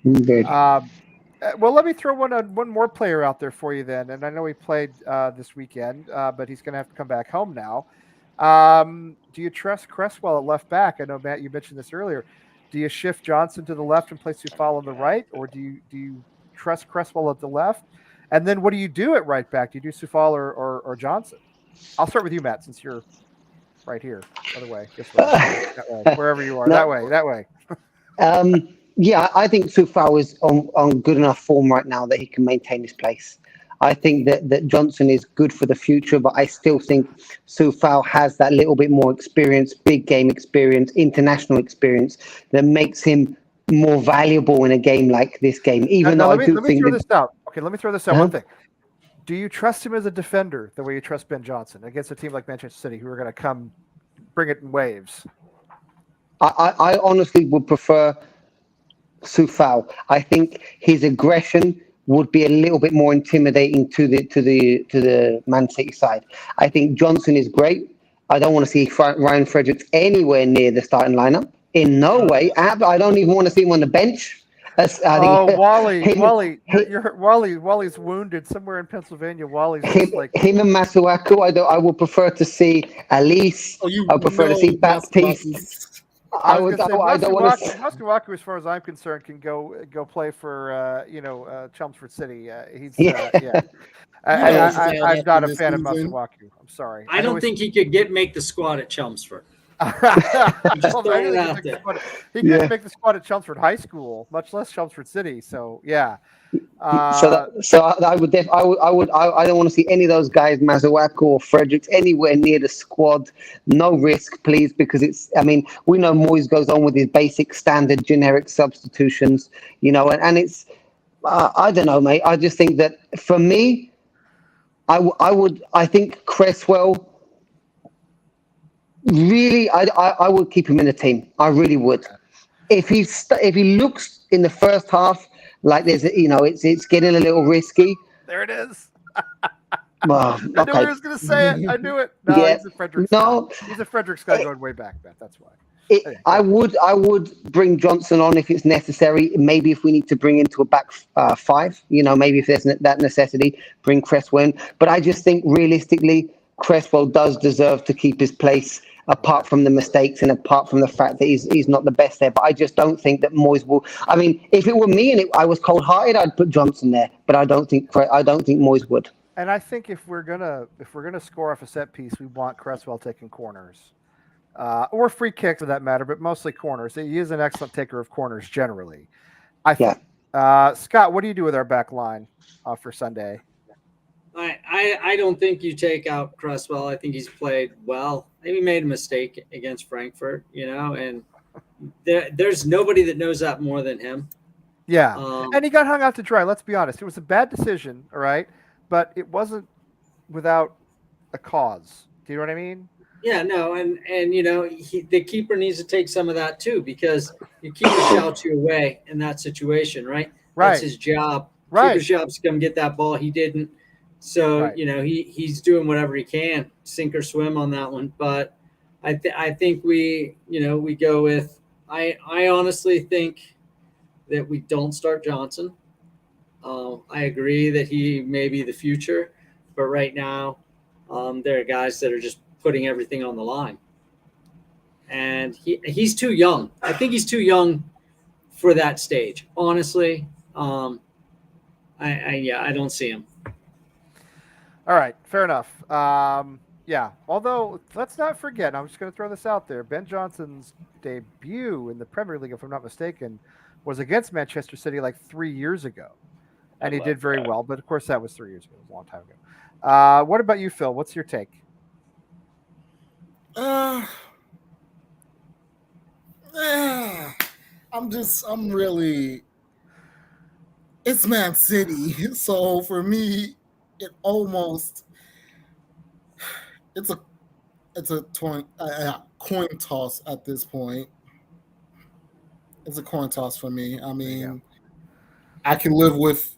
Well, let me throw one more player out there for you then. And I know he played this weekend, but he's going to have to come back home now. Do you trust Cresswell at left back? I know, Matt, you mentioned this earlier. Do you shift Johnson to the left and place Sufal on the right? Or do you trust Cresswell at the left? And then what do you do at right back? Do you do Sufal or Johnson? I'll start with you, Matt, since you're right here. Other way. This way. That way. Wherever you are. That way. Yeah, I think Sufal is on good enough form right now that he can maintain his place. I think that Johnson is good for the future, but I still think Sufal has that little bit more experience, big game experience, international experience that makes him more valuable in a game like this game. Even though let me throw this out. Okay, let me throw this out. One thing. Do you trust him as a defender the way you trust Ben Johnson against a team like Manchester City who are going to come bring it in waves? I honestly would prefer Sufal. I think his aggression would be a little bit more intimidating to the Man City side. I think Johnson is great. I don't want to see Ryan Fredericks anywhere near the starting lineup. In no way. I don't even want to see him on the bench. Wally. Wally's wounded somewhere in Pennsylvania. Wally's him and Masuaku. I would prefer to see Elise. I prefer to see Baptiste. Masuaku, as far as I'm concerned, can go play for Chelmsford City. I'm not a fan of Masuaku. I'm sorry. I don't think he could make the squad at Chelmsford. Just Well, throwing anything it to out make the there. squad- He Yeah. couldn't make the squad at Chelmsford High School, much less Chelmsford City. So yeah. I would I don't want to see any of those guys, Mazawaka or Fredericks, anywhere near the squad. No risk, please, because we know Moyes goes on with his basic standard generic substitutions, and it's, I don't know, mate. I just think that for me, I think Cresswell, really, I would keep him in the team. I really would. If he looks in the first half like it's getting a little risky. There it is. Well, I knew he okay. was going to say it. I knew it. No, Yeah. he's a Fredericks No. guy. He's a Fredericks guy going way back, Beth. That's why. I would bring Johnson on if it's necessary. Maybe if we need to bring into a back five, maybe if there's that necessity, bring Cresswell in. But I just think realistically, Cresswell does deserve to keep his place, apart from the mistakes and apart from the fact that he's not the best there. But I just don't think that Moyes will. I mean, if it were me and I was cold-hearted, I'd put Johnson there. But I don't think Moyes would. And I think if we're gonna score off a set piece, we want Cresswell taking corners. Or free kicks for that matter, but mostly corners. He is an excellent taker of corners generally. I think. Scott, what do you do with our back line for Sunday? I don't think you take out Cresswell. I think he's played well. Maybe made a mistake against Frankfurt, and there's nobody that knows that more than him. Yeah, and he got hung out to dry. Let's be honest. It was a bad decision, all right, but it wasn't without a cause. Do you know what I mean? Yeah, no, and the keeper needs to take some of that too, because your keeper shouts you away in that situation, right? Right. That's his job. Right. Keeper's job is to come get that ball. He didn't. So, Right. He's doing whatever he can, sink or swim on that one. But I think we go with, I honestly think that we don't start Johnson. I agree that he may be the future, but right now there are guys that are just putting everything on the line. And he's too young. I think he's too young for that stage. Honestly, I don't see him. All right, fair enough. Yeah, although let's not forget, I'm just going to throw this out there. Ben Johnson's debut in the Premier League, if I'm not mistaken, was against Manchester City like 3 years ago. And he did very well, but of course that was 3 years ago. It was a long time ago. What about you, Phil? What's your take? I'm really, it's Man City. So for me, it's a coin toss at this point. It's a coin toss for me. I mean, I can live with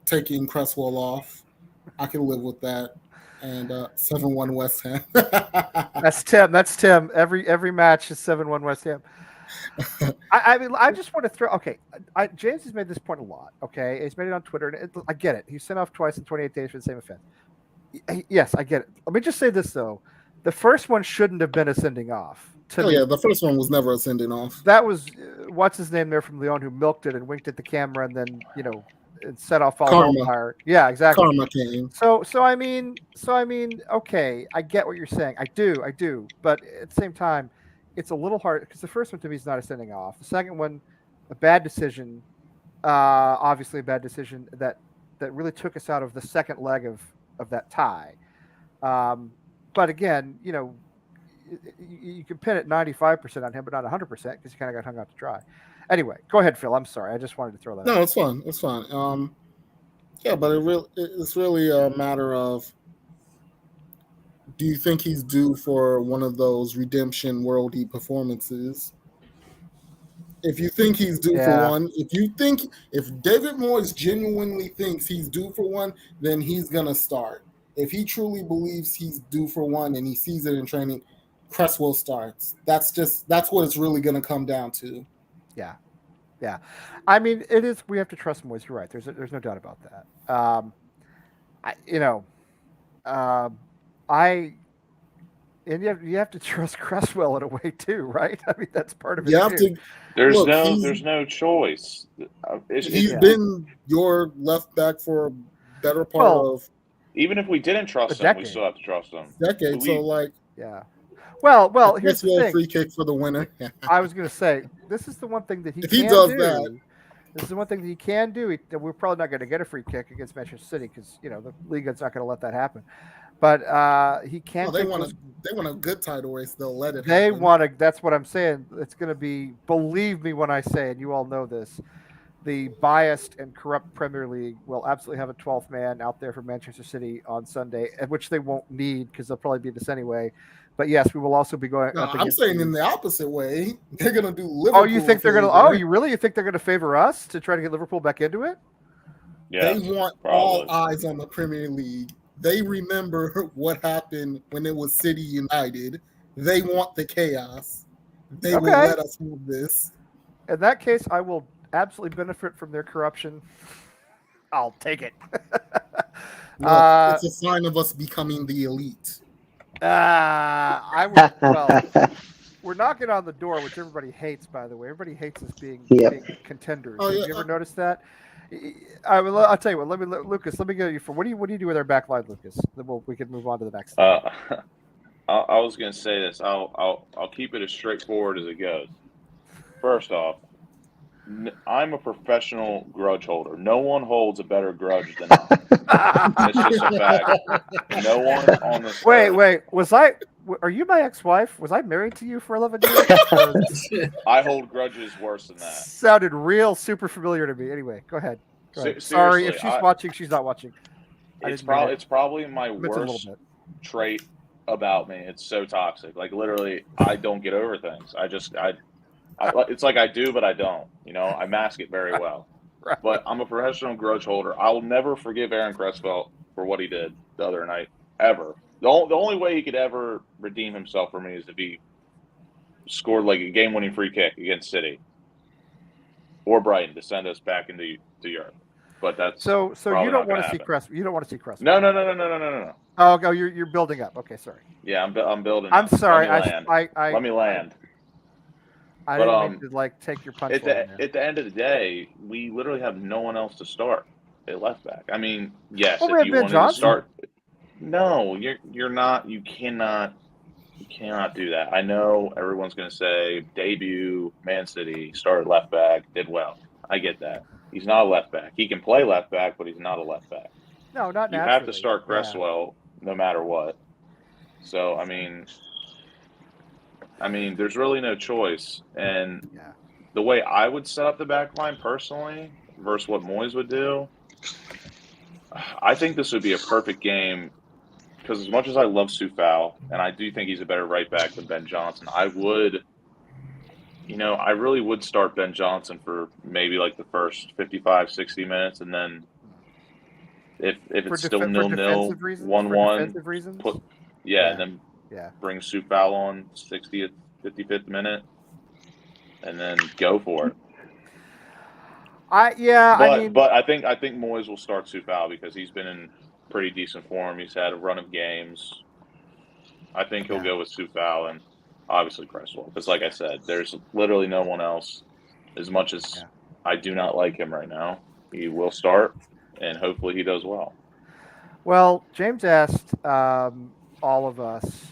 taking Cresswell off. I can live with that. And 7-1 West Ham. That's Tim. Every match is 7-1 West Ham. I mean, I just want to throw. Okay, James has made this point a lot. Okay, he's made it on Twitter, and I get it. He's sent off twice in 28 days for the same offense. Yes, I get it. Let me just say this though: the first one shouldn't have been a sending off. The first one was never a sending off. That was what's his name there from Lyon who milked it and winked at the camera and then it set off all hellfire. Yeah, exactly. Karma came. So I mean, okay, I get what you're saying. I do, but at the same time, it's a little hard because the first one to me is not a sending off. The second one, a bad decision, obviously a bad decision that really took us out of the second leg of that tie. But again, you can pin it 95% on him, but not 100% because he kind of got hung out to dry. Anyway, go ahead, Phil. I'm sorry. I just wanted to throw that out. No, it's fine. It's fine. Yeah, but it's really a matter of, do you think he's due for one of those redemption worldy performances? If you think he's due for one, if David Moyes genuinely thinks he's due for one, then he's going to start. If he truly believes he's due for one and he sees it in training, Cresswell starts. That's what it's really going to come down to. Yeah. I mean, it is. We have to trust Moyes. You're right. There's no doubt about that. You have to trust Cresswell in a way too, right? I mean, that's part of it. There's no choice. He's been your left back for a better part of. Even if we didn't trust him, we still have to trust him. Decade. Well, here's the Criswell thing. free kick for the winner. I was going to say, this is the one thing that he If can he does do. that. This is the one thing that he can do. We're probably not going to get a free kick against Manchester City because the league is not going to let that happen. But he can. They want a good title race. They'll let it. They happen. want to. That's what I'm saying. It's going to be. Believe me when I say, and you all know this, the biased and corrupt Premier League will absolutely have a 12th man out there for Manchester City on Sunday, which they won't need because they'll probably be this anyway. But yes, we will also be going. No, up I'm saying in the opposite way. They're going to do Liverpool. Oh, you think they're going to? Oh, you really? You think they're going to favor us to try to get Liverpool back into it? Yeah, they want probably. all eyes on the Premier League. They remember what happened when it was City United. They want the chaos. They will let us move this. In that case, I will absolutely benefit from their corruption. I'll take it. Look, it's a sign of us becoming the elite. I would. Well, we're knocking on the door, which everybody hates. By the way, everybody hates us being contenders. Oh, Have you ever noticed that? I'll tell you what. Lucas. Let me go you for what do you do with our back line, Lucas? Then we can move on to the next thing. I was going to say this. I'll keep it as straightforward as it goes. First off, I'm a professional grudge holder. No one holds a better grudge than I. It's just a fact. No one on this. Wait. Are you my ex-wife? Was I married to you for 11 years? I hold grudges worse than that. Sounded real super familiar to me. Anyway, go ahead. Sorry, if she's watching, she's not watching. It's probably my worst trait about me. It's so toxic. Like literally, I don't get over things. It's like I do, but I don't. I mask it very well. Right. But I'm a professional grudge holder. I'll never forgive Aaron Creswell for what he did the other night, ever. The only way he could ever redeem himself for me is if he scored like a game-winning free kick against City or Brighton to send us back into Europe. But that's so you don't want to see Creswell. You don't want to see Creswell. No. Oh, you're building up. Okay, sorry. Yeah, I'm building. I'm sorry. Let me land. I didn't mean to take your punch. At the end of the day, we literally have no one else to start at left back. I mean, yes, if you wanted to start. No, you're not. You cannot do that. I know everyone's going to say debut Man City, started left back, did well. I get that. He's not a left back. He can play left back, but he's not a left back. No, not naturally. You have to start Cresswell no matter what. So I mean, there's really no choice. And the way I would set up the back line personally versus what Moyes would do, I think this would be a perfect game. Because as much as I love Soufal, and I do think he's a better right back than Ben Johnson, I really would start Ben Johnson for maybe like the first 55, 60 minutes. And then if it's still 0-0, 1-1, and then bring Soufal on 60th, 55th minute, and then go for it. But I think Moyes will start Soufal because he's been in pretty decent form. He's had a run of games. I think he'll go with Soufal and obviously Cresswell. Because like I said, there's literally no one else. As much as I do not like him right now, he will start, and hopefully he does well. Well, James asked all of us,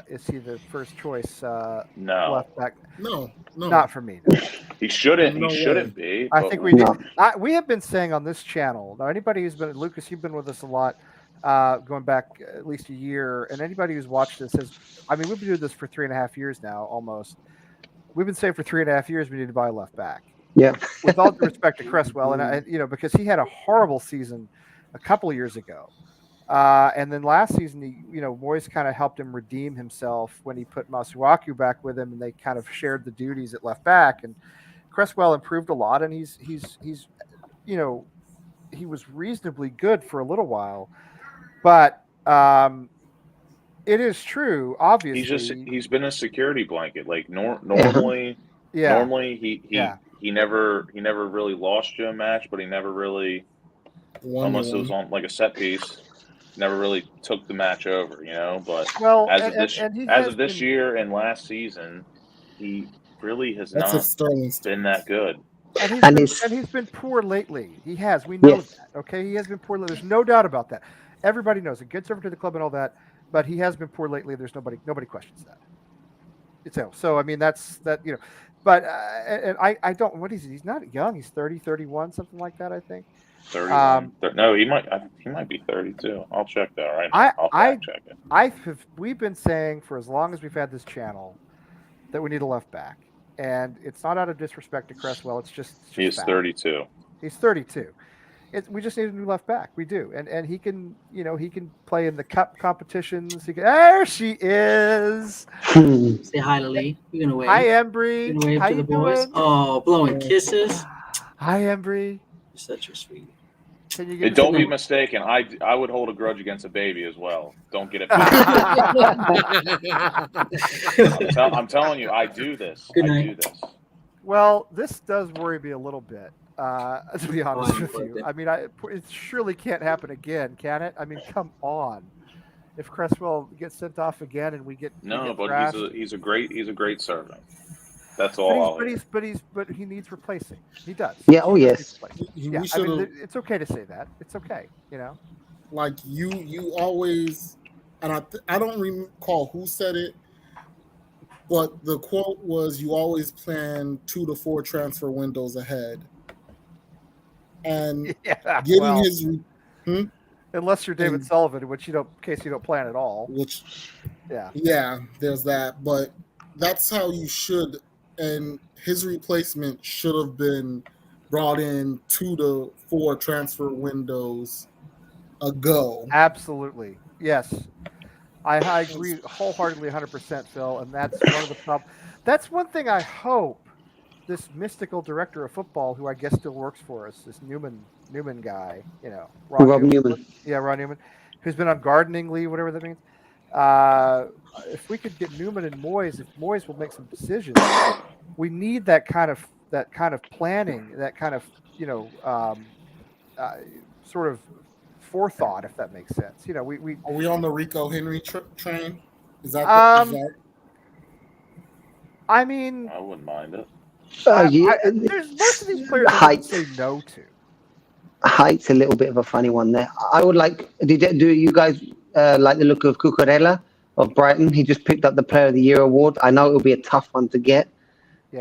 is he the first choice no. left back? No. Not for me. No. He shouldn't be. I think we did. We have been saying on this channel, now anybody who's been, Lucas, you've been with us a lot, going back at least a year, and anybody who's watched this we've been doing this for 3.5 years now, almost. We've been saying for 3.5 years we need to buy a left back. Yeah. With all due respect to Cresswell, and because he had a horrible season a couple of years ago. And then last season, Moyes kind of helped him redeem himself when he put Masuaku back with him, and they kind of shared the duties at left back. And Cresswell improved a lot, and he's he was reasonably good for a little while. But it is true, obviously. He's been a security blanket. Like normally, he never really lost you a match, but he never really, unless it was on like a set piece, never really took the match over, But as of this year and last season, he really has not been that good. And he's been poor lately. He has. We know that. Okay, he has been poor. There's no doubt about that. Everybody knows it. Good servant to the club and all that. But he has been poor lately. There's nobody questions that. So I mean that's that but and I don't what is he? He's not young. He's 30, 31, something like that. I think. 31. No, he might be 32. I'll check that right now. I'll I fact check it. we've been saying for as long as we've had this channel that we need a left back, and it's not out of disrespect to Cresswell. It's just He's fact. 32. He's 32. We just need a new left back. We do, and he can he can play in the cup competitions. There she is. Say hi to Lee. You're gonna wave. Hi, Embry. You're gonna wave How to you the boys. doing? Oh, blowing kisses. Hi, Embry. You're such a sweetie. Can you get Don't be mistaken. I would hold a grudge against a baby as well. Don't get it. I'm telling you, I do this. Good I night. do this. Well, this does worry me a little bit. To be honest with you, it. I mean, it surely can't happen again, can it? I mean, come on. If Cresswell gets sent off again and we get But he's a great servant. That's all. But he needs replacing. He does. Yeah. Oh yes. Yeah. I mean, it's okay to say that. It's okay. Like you always, and I don't recall who said it, but the quote was, "You always plan 2 to 4 transfer windows ahead." And getting his, unless you're David Sullivan, which in case you don't plan at all. Yeah, there's that, but that's how you should. And his replacement should have been brought in 2 to 4 transfer windows ago. Absolutely, yes, I agree wholeheartedly, 100%, Phil. And that's one of the problems. That's one thing I hope this mystical director of football, who I guess still works for us, this Newman guy, Rob Newman. Yeah, Ron Newman, who's been on gardening leave, whatever that means. If we could get Newman and Moyes, if Moyes will make some decisions, we need that kind of planning, that kind of sort of forethought, if that makes sense. We are we on the Rico Henry train? Is that? I mean, I wouldn't mind it. There's most of these players I would say no to. Height's a little bit of a funny one there. I would like. Do you guys like the look of Cookerella of Brighton? He just picked up the Player of the Year award. I know it'll be a tough one to get,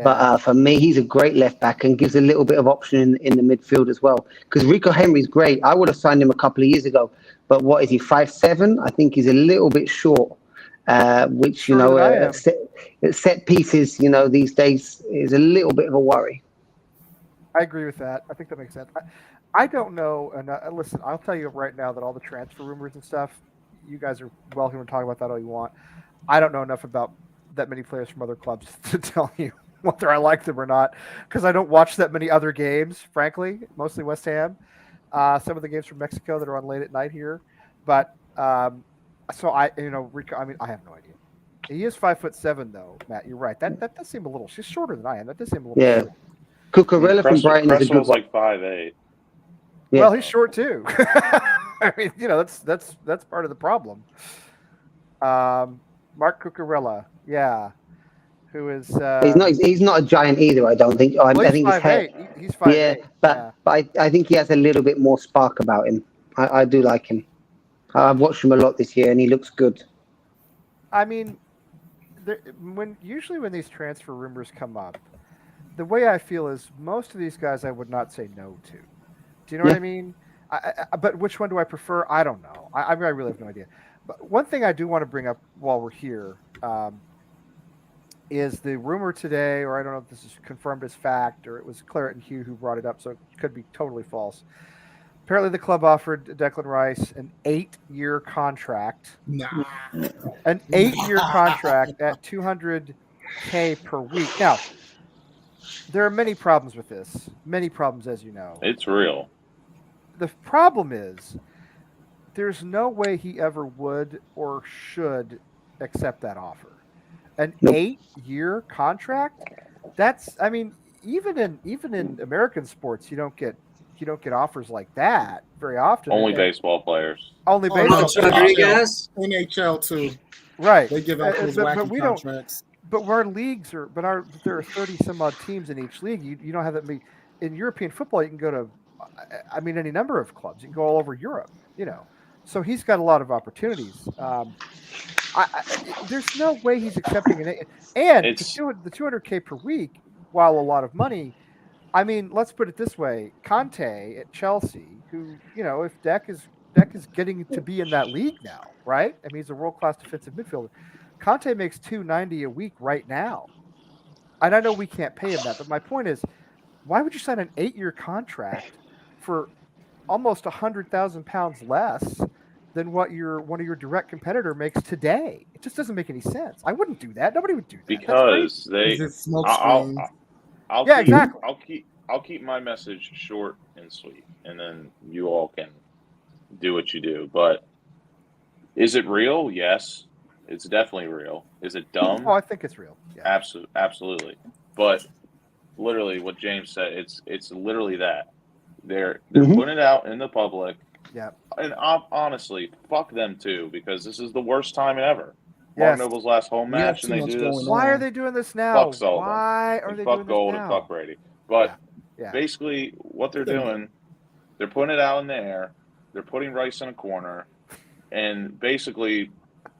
but for me, he's a great left back and gives a little bit of option in the midfield as well. Because Rico Henry's great. I would have signed him a couple of years ago, but what is he, 5'7"? I think he's a little bit short. Which set pieces, these days is a little bit of a worry. I agree with that. I think that makes sense. I don't know, and listen, I'll tell you right now that all the transfer rumors and stuff, you guys are welcome to talk about that all you want. I don't know enough about that many players from other clubs to tell you whether I like them or not, because I don't watch that many other games, frankly, mostly West Ham. Some of the games from Mexico that are on late at night here, but. So Rico. I mean, I have no idea. He is 5'7", though, Matt. You're right. That does seem a little. She's shorter than I am. That does seem a little. Yeah. Short. Cookerella from Brighton is a good one. Like 5'8". Yeah. Well, he's short too. I mean, that's part of the problem. Mark Cookerella, who is. He's not a giant either. I don't think. I think he's 5'8". He's 5'8". Yeah, but I think he has a little bit more spark about him. I do like him. I've watched him a lot this year, and he looks good. I mean, usually when these transfer rumors come up, the way I feel is most of these guys I would not say no to. Do you know what I mean? But which one do I prefer? I don't know. I really have no idea. But one thing I do want to bring up while we're here is the rumor today, or I don't know if this is confirmed as fact, or it was Claret and Hugh who brought it up, so it could be totally false. Apparently, the club offered Declan Rice an 8-year contract. Nah. An 8-year contract at $200K per week. Now, there are many problems with this. Many problems, as you know. It's real. The problem is there's no way he ever would or should accept that offer. An 8-year contract? That's, I mean, even in American sports, you don't get offers like that very often. Only baseball players. Only baseball players. NHL too. Right. They give out those wacky contracts. But our leagues there are 30 some odd teams in each league. You don't have that many. In European football, you can go to, any number of clubs. You can go all over Europe. So he's got a lot of opportunities. There's no way he's accepting an and It's the $200K per week, while a lot of money. I mean, let's put it this way: Conte at Chelsea, who if Deck is getting to be in that league now, right? I mean, he's a world-class defensive midfielder. Conte makes $290 a week right now, and I know we can't pay him that, but my point is, why would you sign an 8-year contract for almost £100,000 less than what one of your direct competitor makes today? It just doesn't make any sense. I wouldn't do that. Nobody would do that. because Is it smoke I'll, screens? I'll Yeah, keep, exactly. I'll keep my message short and sweet, and then you all can do what you do. But is it real? Yes, it's definitely real. Is it dumb? Oh, I think it's real. Yeah. Absolutely. But literally, what James said, it's literally that they're Mhm. putting it out in the public. Yeah. And honestly, fuck them too, because this is the worst time ever. Yes. Mark Noble's last home We have match, and too they much do this. going Why are on. they doing this now? Fuck Sullivan. Why are And they fuck doing this Gold now? and fuck Brady. But Yeah. basically, what they're doing, they're putting it out in the air. They're putting Rice in a corner, and basically,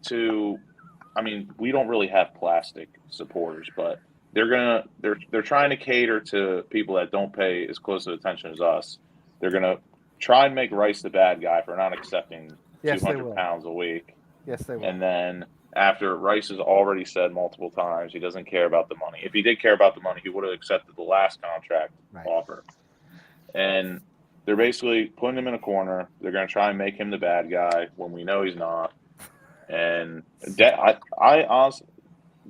we don't really have plastic supporters, but they're trying to cater to people that don't pay as close of attention as us. They're gonna try and make Rice the bad guy for not accepting Yes, they 200 will. pounds a week. Yes, they will. And then after Rice has already said multiple times he doesn't care about the money. If he did care about the money, he would have accepted the last contract offer. And they're basically putting him in a corner. They're going to try and make him the bad guy when we know he's not. And I honestly,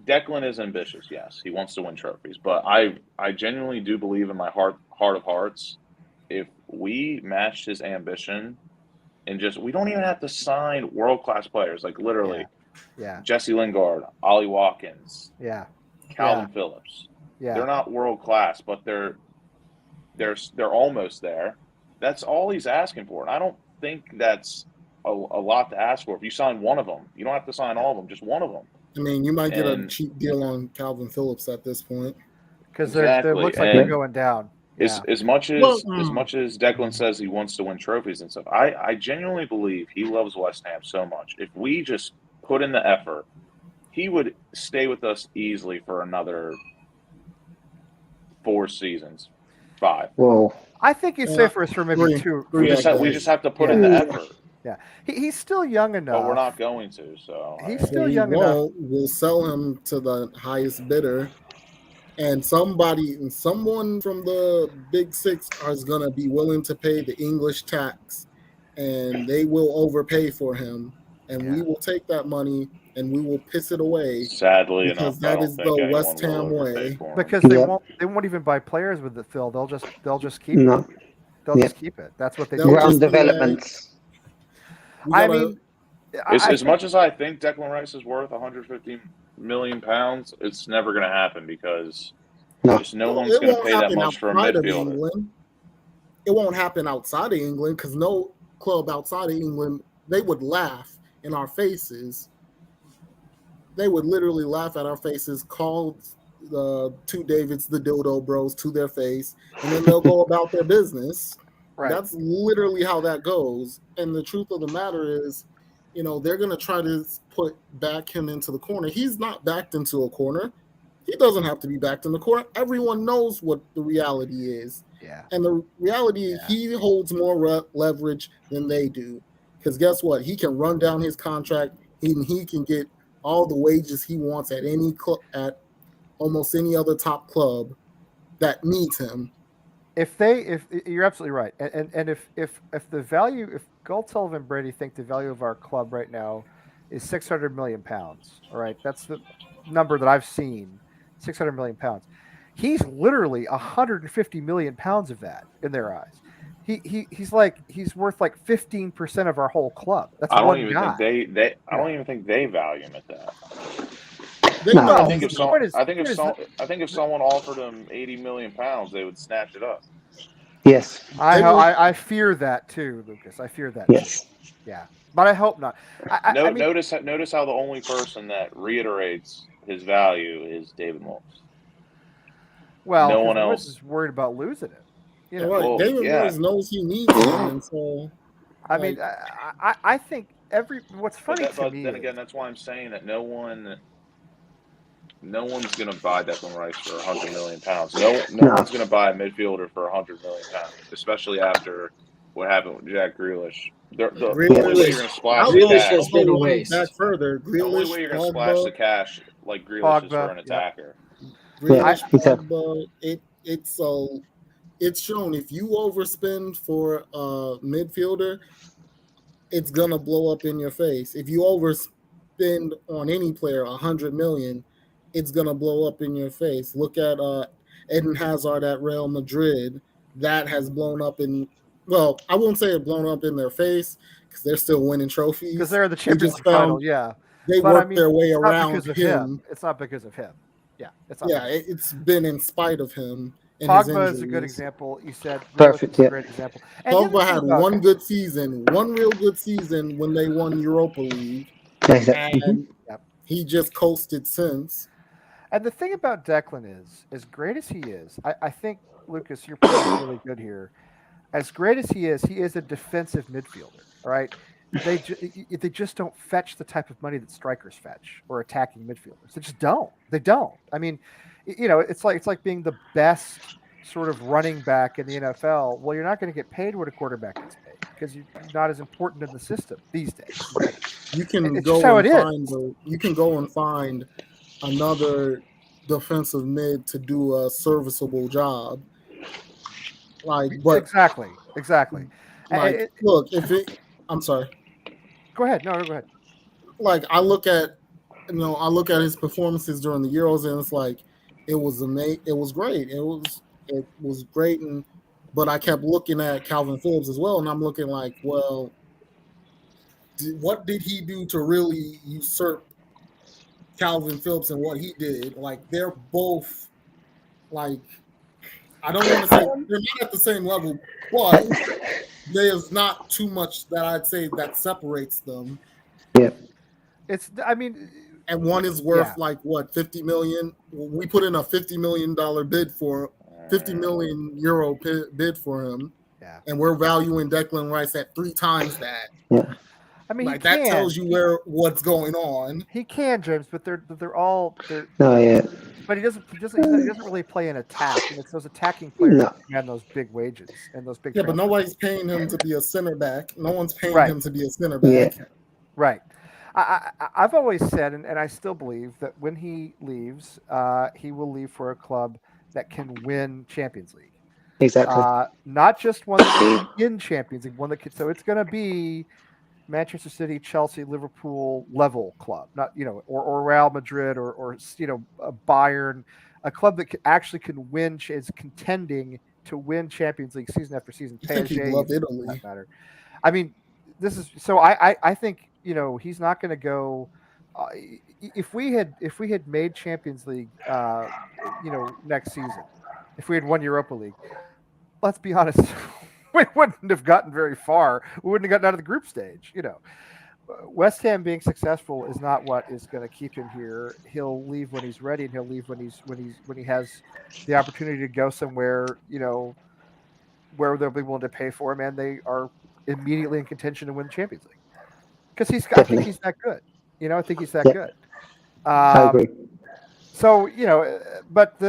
Declan is ambitious. Yes, he wants to win trophies, but I genuinely do believe in my heart of hearts, if we matched his ambition and we don't even have to sign world-class players, like literally Jesse Lingard, Ollie Watkins, Calvin Phillips. Yeah. They're not world-class, but they're almost there. That's all he's asking for. And I don't think that's a lot to ask for. If you sign one of them, you don't have to sign all of them, just one of them. I mean, you might get a cheap deal on Calvin Phillips at this point. Because it looks like they're going down. Yeah. As much as Declan says he wants to win trophies and stuff, I genuinely believe he loves West Ham so much. If we just put in the effort, he would stay with us easily for another 4 seasons, 5. Well, I think he's safe for us for maybe 2. We just have to put in the effort. Yeah, he's still young enough. But we're not going to. So he's still young enough. We'll sell him to the highest bidder. And someone from the Big Six is going to be willing to pay the English tax, and they will overpay for him. And we will take that money and we will piss it away. Sadly because enough, that is the West Ham way. Because they won't even buy players with it, Phil. They'll just keep it. They'll just keep it. That's what they do. Ground developments. I mean, as much as I think Declan Rice is worth 150 million pounds, it's never going to happen because just no one's going to pay that much for a midfielder. It won't happen outside of England because no club outside of England, they would laugh in our faces. They would literally laugh at our faces, call the two Davids the dildo bros to their face, and then they'll go about their business. Right. That's literally how that goes. And the truth of the matter is, they're going to try to back him into the corner. He's not backed into a corner. He doesn't have to be backed in the corner. Everyone knows what the reality is. Yeah. And the reality is he holds more leverage than they do. Because guess what? He can run down his contract and he can get all the wages he wants at at almost any other top club that needs him. If you're absolutely right, and if the value, if Gold, Sullivan, and Brady think the value of our club right now is £600 million, all right, that's the number that I've seen, £600 million. He's literally £150 million of that in their eyes. He's worth like 15% of our whole club. That's I don't one even guy. think they I don't even think they value him at that. I think if someone offered him 80 million pounds, they would snatch it up. Yes. I fear that too, Lucas. I fear that. Yes. Too. Yeah, but I hope not. Notice how the only person that reiterates his value is David Moyes. Well, no one else is worried about losing it. David Moyes knows he needs him, and so. I mean, I think what's funny to me then again, that's why I'm saying that no one's going to buy Declan Rice for 100 million pounds. No one's going to buy a midfielder for 100 million pounds, especially after what happened with Jack Grealish. The only way you're going to splash the Grealish cash, has been a waste. Back further, the only way you're going to splash the cash like Grealish is for an attacker. Grealish, Pogba, it's shown if you overspend for a midfielder, it's gonna blow up in your face. If you overspend on any player 100 million, it's gonna blow up in your face. Look at Eden Hazard at Real Madrid. That has blown up in. Well, I won't say it blown up in their face because they're still winning trophies. Because they're in the Champions League final, yeah. They worked their way around him. It's not because of him. Yeah, it's been in spite of him. Pogba is a good example. You said perfect. Yeah, great example. And Pogba had one good season, one real good season when they won Europa League, and he just coasted since. And the thing about Declan is, as great as he is, I think Lucas, your point is really good here. As great as he is a defensive midfielder. All right. They just don't fetch the type of money that strikers fetch or attacking midfielders. They just don't. They don't. I mean, it's like being the best sort of running back in the NFL. Well, you're not going to get paid what a quarterback gets paid because you're not as important in the system these days. You can go and find another defensive mid to do a serviceable job. Exactly. Look, I'm sorry. Go ahead. No, go ahead. Like I look at his performances during the Euros, and it's like it was amazing. It was great. It was great, but I kept looking at Calvin Phillips as well, and I'm looking like, well, what did he do to really usurp Calvin Phillips and what he did? Like they're both like. I don't want to say they're not at the same level, but there's not too much that I'd say that separates them. Yeah. And one is worth like what, 50 million? We put in a $50 million bid for 50 million euro bid for him. Yeah. And we're valuing Declan Rice at 3 times that. Yeah. I mean, like that tells you what's going on. He can, James, but they're all. But he doesn't really play an attack. And it's those attacking players that command those big wages and those big. Yeah, but nobody's paying him to be a center back. No one's paying him to be a center back. Yeah. Right. I've always said, and I still believe that when he leaves, he will leave for a club that can win Champions League. Exactly. Not just one that can win Champions League, one that can. So it's going to be Manchester City, Chelsea, Liverpool level club, not or Real Madrid or Bayern, a club that actually can win, is contending to win Champions League season after season. I think he loved Italy. That matter. I mean, this is so. I think he's not going to go. If we had made Champions League, next season, if we had won Europa League, let's be honest. We wouldn't have gotten very far. We wouldn't have gotten out of the group stage. West Ham being successful is not what is going to keep him here. He'll leave when he's ready, and he'll leave when he has the opportunity to go somewhere, where they'll be willing to pay for him, and they are immediately in contention to win the Champions League because I think he's that good. I think he's that good. I agree. So but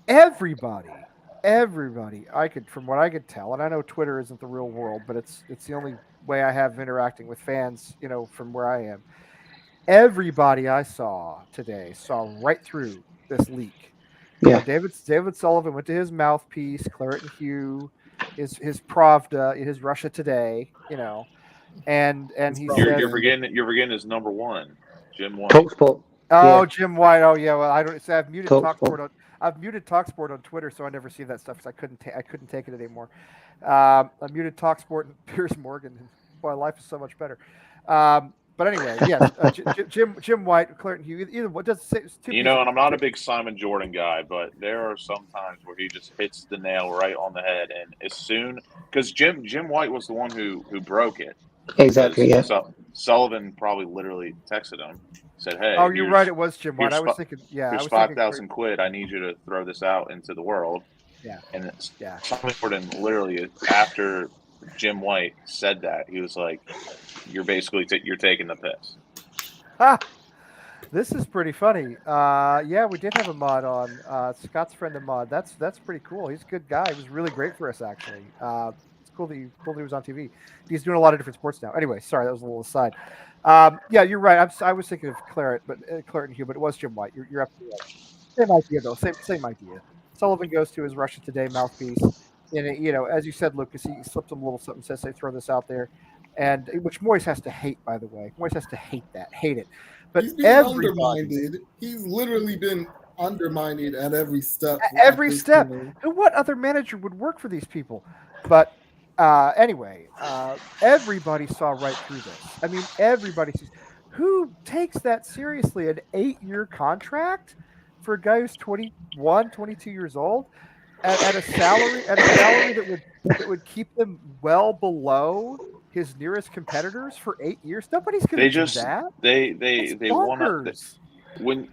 everybody, from what I could tell, and I know Twitter isn't the real world, but it's the only way I have interacting with fans, from where I am. Everybody I saw today saw right through this leak. Yeah. David Sullivan went to his mouthpiece, Claret and Hugh, his Pravda, his Russia Today, and he said, you're forgetting his number one, Jim White. TalkSport. Oh, Yeah. Jim White. Oh, yeah. Well, I don't. So I've muted TalkSport. I've muted TalkSport on Twitter, so I never see that stuff because I couldn't take it anymore. I muted TalkSport and Piers Morgan. And boy, life is so much better. But anyway, yes, Jim White, Claret and Hugh. Either what does say? And I'm not a big Simon Jordan guy, but there are some times where he just hits the nail right on the head, and as soon because Jim White was the one who broke it. Exactly. Yeah. So Sullivan probably literally texted him, said, "Hey, oh, you're right. It was Jim White. I was thinking, here's 5,000 quid. I need you to throw this out into the world." Yeah. And Simon Jordan literally after Jim White said that. He was like, "You're basically you're taking the piss." Ah, this is pretty funny. Yeah, we did have a mod on. Scott's friend of mod. That's pretty cool. He's a good guy. He was really great for us actually. It's cool that he was on TV. He's doing a lot of different sports now. Anyway, sorry, that was a little aside. Yeah, you're right. I was thinking of Claret, but Claret and Hugh, but it was Jim White. You're absolutely right. Same idea though. Same idea. Sullivan goes to his Russia Today mouthpiece, and as you said, Lucas, he slipped him a little something. Says they throw this out there, and which Moyes has to hate, by the way. Moyes has to hate it. But he's being undermined. He's literally been undermined at every step. Every step. And what other manager would work for these people? But anyway, everybody saw right through this. I mean, everybody sees. Who takes that seriously? An 8-year contract for a guy who's 21, 22 years old at a salary that would keep them well below his nearest competitors for 8 years. Nobody's going to do that. They one up when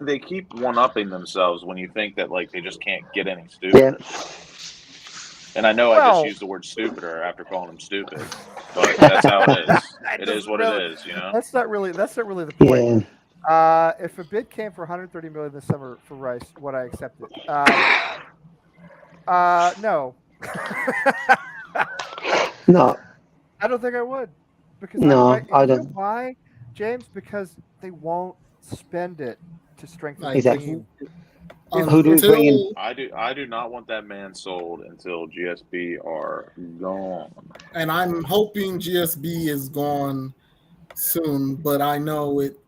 they keep one upping themselves when you think that like they just can't get any stupider. Yeah. And I know I just used the word stupider after calling them stupid, but that's how it is. It is what it is, That's not really the point. Yeah. If a bid came for $130 million this summer for Rice, would I accept it? No. No. I don't think I would. Because I don't. Know why, James? Because they won't spend it to strengthen the team. Who do you bring in? I do not want that man sold until GSB are gone. And I'm hoping GSB is gone soon, but I know it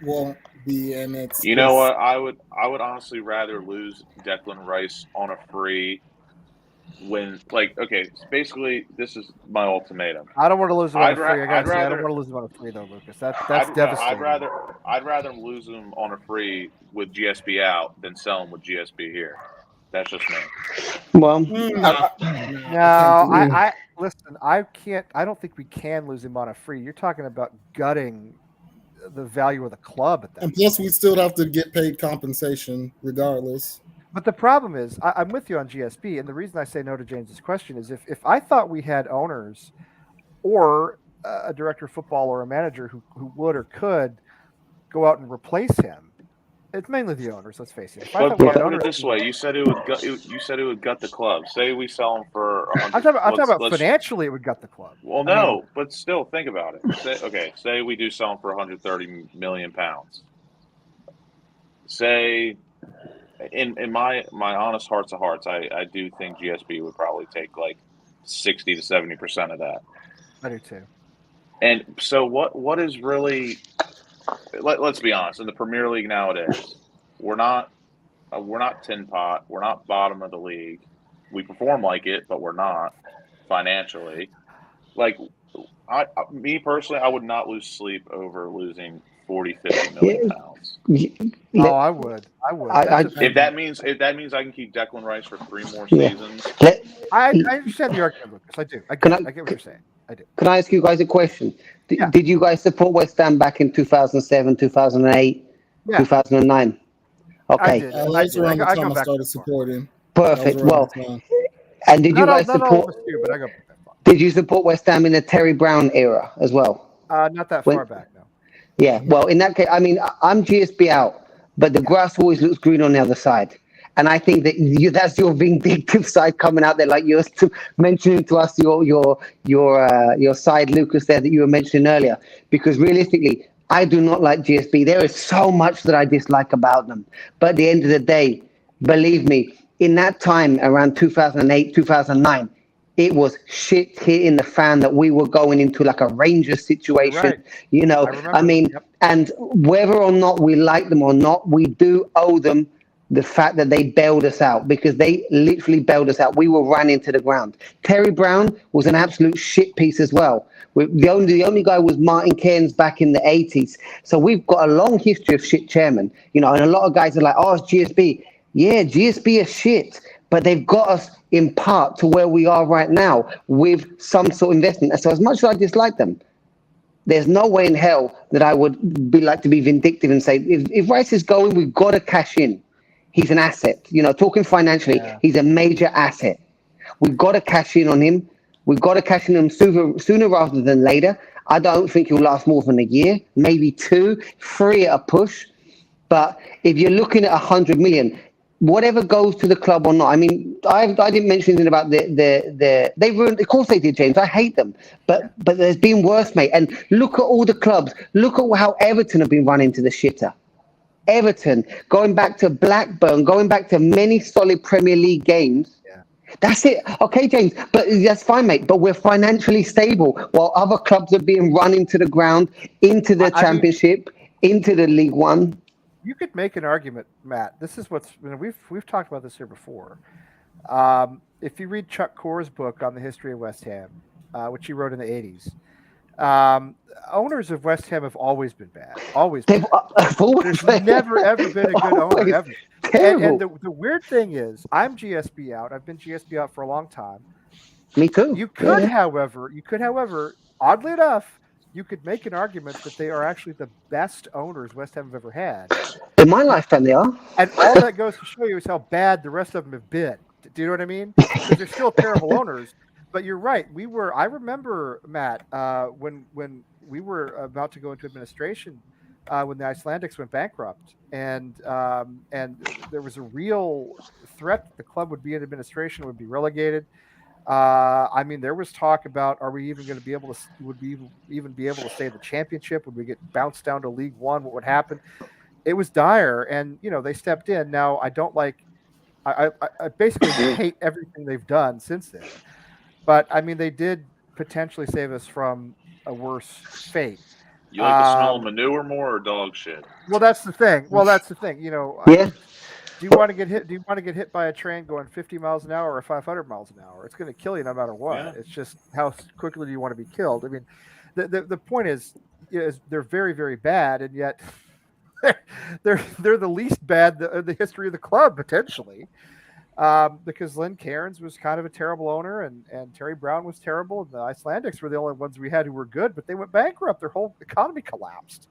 won't be. And it's what? I would honestly rather lose Declan Rice on a free. When basically this is my ultimatum. I don't want to lose him on a free. I don't want to lose him on a free though, Lucas. That's devastating. I'd rather lose him on a free with GSB out than sell him with GSB here. That's just me. Well, I listen. I can't. I don't think we can lose him on a free. You're talking about gutting the value of the club at that. And plus, we still have to get paid compensation regardless. But the problem is, I'm with you on GSP, and the reason I say no to James's question is if I thought we had owners or a director of football or a manager who would or could go out and replace him, it's mainly the owners. Let's face it. But put it this way: you said it would gut the club. Say we sell him for. I'm talking about financially, it would gut the club. Well, no, but still, think about it. Say we do sell him for 130 million pounds. Say. In my honest hearts of hearts, I do think GSB would probably take like 60 to 70% of that. I do too. And so what is really? Let's be honest. In the Premier League nowadays, we're not tin pot. We're not bottom of the league. We perform like it, but we're not financially. Like me personally, I would not lose sleep over losing 40-50 million pounds. Oh, I would. If that means I can keep Declan Rice for 3 more seasons. I understand the argument, Lucas. I do. I get what you're saying. I do. Can I ask you guys a question? Did you guys support West Ham back in 2007, 2008, 2009? Okay. That's around the time I started supporting. Perfect. Well, and did you guys support? Did you support West Ham in the Terry Brown era as well? Not that far back, no. Yeah, well, in that case, I mean, I'm GSB out, but the grass always looks green on the other side. And I think that that's your vindictive side coming out there, like you're mentioning to us your side, Lucas, there that you were mentioning earlier. Because realistically, I do not like GSB. There is so much that I dislike about them. But at the end of the day, believe me, in that time around 2008, 2009, it was shit hitting the fan that we were going into like a Rangers situation, right. And whether or not we like them or not, we do owe them the fact that they bailed us out, because they literally bailed us out. We were run into the ground. Terry Brown was an absolute shit piece as well. The only guy was Martin Cairns back in the 80s. So we've got a long history of shit chairmen, and a lot of guys are like, oh, it's GSB. Yeah, GSB is shit. But they've got us in part to where we are right now with some sort of investment. And so as much as I dislike them, there's no way in hell that I would be vindictive and say, if Rice is going, we've got to cash in. He's an asset. Talking financially, he's a major asset. We've got to cash in on him. We've got to cash in them sooner rather than later. I don't think he'll last more than a year, maybe 2, 3 at a push. But if you're looking at 100 million, whatever goes to the club or not. I mean, I didn't mention anything about they ruined. Of course they did, James. I hate them, but there's been worse, mate. And look at all the clubs. Look at how Everton have been run into the shitter. Everton, going back to Blackburn, going back to many solid Premier League games. Yeah. That's it. Okay, James, but that's fine, mate. But we're financially stable while other clubs are being run into the ground, into the Championship, into the League One. You could make an argument, Matt. This is what's we've talked about this here before. If you read Chuck Corr's book on the history of West Ham, which he wrote in the 80s, owners of West Ham have always been bad. Always been bad. There's never ever been a good owner ever. And the weird thing is, I'm GSB out. I've been GSB out for a long time. Me too. You could, however, oddly enough, you could make an argument that they are actually the best owners West Ham have ever had. In my lifetime, they are. And all that goes to show you is how bad the rest of them have been. Do you know what I mean? Because they're still terrible owners. But you're right. I remember, Matt, when we were about to go into administration, when the Icelandics went bankrupt, and there was a real threat that the club would be in administration, would be relegated. I mean, there was talk about, are we even going to be able to? Would we even be able to stay in the championship? Would we get bounced down to League One? What would happen? It was dire, and they stepped in. Now I don't like. I basically hate everything they've done since then. But I mean, they did potentially save us from a worse fate. You like the smell of manure more or dog shit? Well, that's the thing. Yeah. Do you want to get hit? Do you want to get hit by a train going 50 miles an hour or 500 miles an hour? It's going to kill you no matter what. Yeah. It's just how quickly do you want to be killed? I mean, the point is they're very, very bad, and yet they're the least bad in the history of the club potentially, because Lynn Cairns was kind of a terrible owner, and Terry Brown was terrible, and the Icelandics were the only ones we had who were good, but they went bankrupt. Their whole economy collapsed,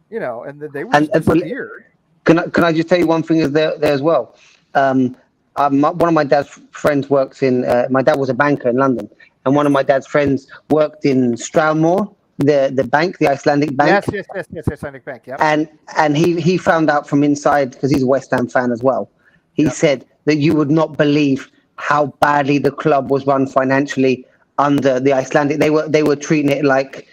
and then they were disappeared. Can I just tell you one thing there as well? One of my dad's friends works in. My dad was a banker in London, and one of my dad's friends worked in Strathmore, the bank, the Icelandic bank. Yes, Icelandic bank. Yeah. And he found out from inside, because he's a West Ham fan as well. He said that you would not believe how badly the club was run financially under the Icelandic. They were treating it like,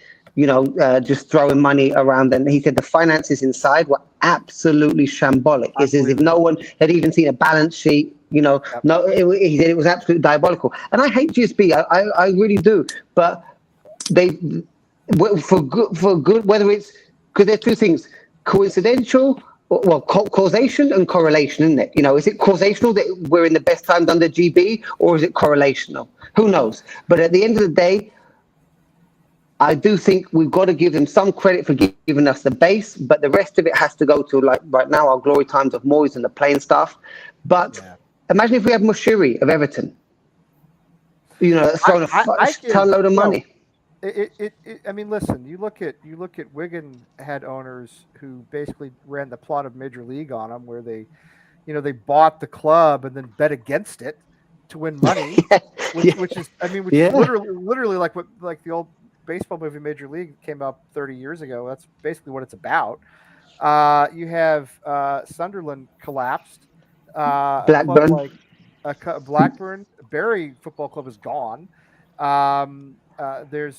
just throwing money around. And he said the finances inside were absolutely shambolic. It's as if no one had even seen a balance sheet. He said it was absolutely diabolical. And I hate GSB. I really do. But for good, whether it's, because there's two things: coincidental, causation and correlation, isn't it? Is it causational that we're in the best times under GB, or is it correlational? Who knows? But at the end of the day, I do think we've got to give them some credit for giving us the base, but the rest of it has to go to, like right now, our glory times of Moyes and the playing staff. But imagine if we had Moshiri of Everton, throwing a ton load of money. I mean, listen. You look at Wigan had owners who basically ran the plot of Major League on them, where they bought the club and then bet against it to win money, which is literally like the old baseball movie Major League came out 30 years ago. That's basically what it's about. You have Sunderland collapsed. Blackburn. Blackburn. Bury Football Club is gone. There's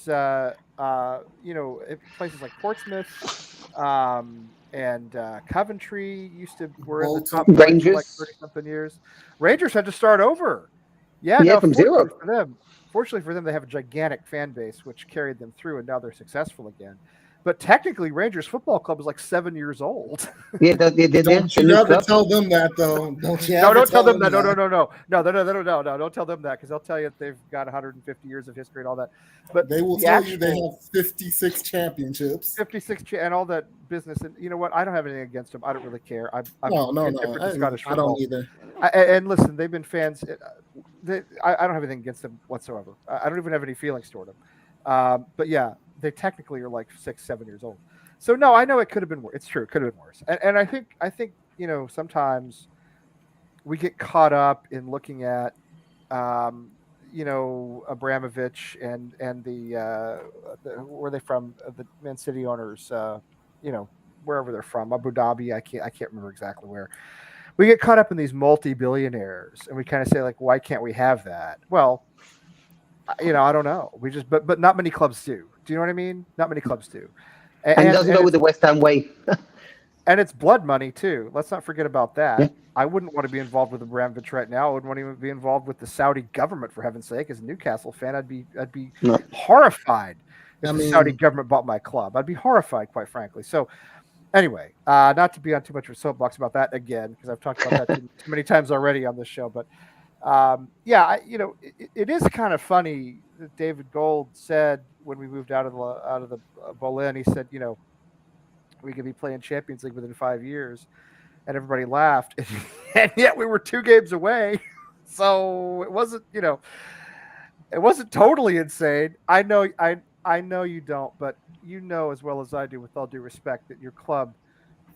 places like Portsmouth and Coventry were in the top Rangers for like 30-something years. Rangers had to start over. From zero. Fortunately for them, they have a gigantic fan base which carried them through, and now they're successful again. But technically, Rangers Football Club is like 7 years old. Yeah, don't you ever tell them that, though. Don't tell them that. No. Don't tell them that, because they'll tell you that they've got 150 years of history and all that. But they will tell you they have 56 championships. 56 and all that business. And you know what? I don't have anything against them. I don't really care. No. I don't either. And listen, they've been fans. I don't have anything against them whatsoever. I don't even have any feelings toward them. But yeah, they technically are like 6-7 years old. So no, I know it could have been worse. It's true, it could have been worse. And I think sometimes we get caught up in looking at Abramovich and where are they from? The Man City owners, wherever they're from, Abu Dhabi. I can't remember exactly where. We get caught up in these multi-billionaires, and we kind of say like, why can't we have that? Well, I don't know. We just, but not many clubs do. Do you know what I mean? Not many clubs do, And it doesn't go with the West Ham way. and it's blood money too. Let's not forget about that. Yeah. I wouldn't want to be involved with Abramovich right now. I wouldn't want to even be involved with the Saudi government, for heaven's sake. As a Newcastle fan, I'd be No. horrified if I the mean- Saudi government bought my club. I'd be horrified, quite frankly. So, anyway, not to be on too much of a soapbox about that again, because I've talked about that too many times already on this show. But it is kind of funny that David Gold said when we moved out of the Berlin, he said, we could be playing Champions League within 5 years, and everybody laughed, and yet we were 2 games away. So it wasn't totally insane. I know you don't, but as well as I do, with all due respect, that your club,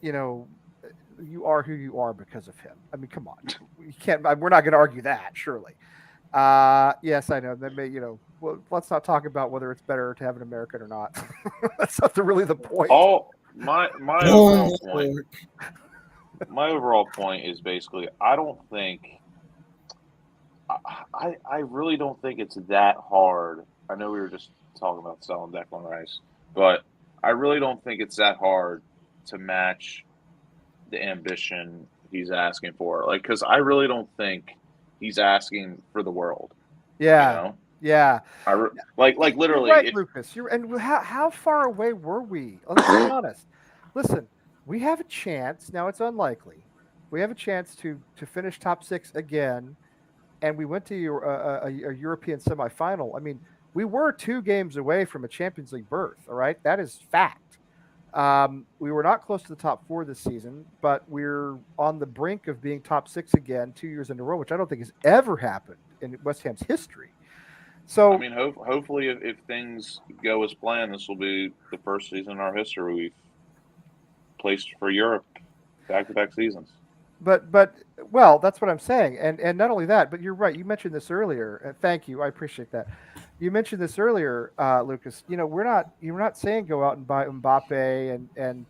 you are who you are because of him. I mean, come on, you can't. We're not going to argue that, surely. Yes, I know. That may, well, let's not talk about whether it's better to have an American or not. That's not really the point. My Oh, overall point. My overall point is basically, I really don't think it's that hard. I know we were just talking about selling Declan Rice, but I really don't think it's that hard to match the ambition he's asking for. Like, because I really don't think he's asking for the world. Yeah. Yeah. Like literally. You're right, Lucas. And how far away were we? Let's be honest. Listen, we have a chance. Now it's unlikely. We have a chance to finish top 6 again, and we went to a European semifinal. I mean, we were 2 games away from a Champions League berth. All right, that is fact. We were not close to the top 4 this season, but we're on the brink of being top 6 again 2 years in a row, which I don't think has ever happened in West Ham's history. So, I mean, hopefully, if things go as planned, this will be the first season in our history we've placed for Europe back-to-back seasons. But well, that's what I'm saying, and not only that, but you're right. You mentioned this earlier. And thank you, I appreciate that. You mentioned this earlier, Lucas. You're not saying go out and buy Mbappe and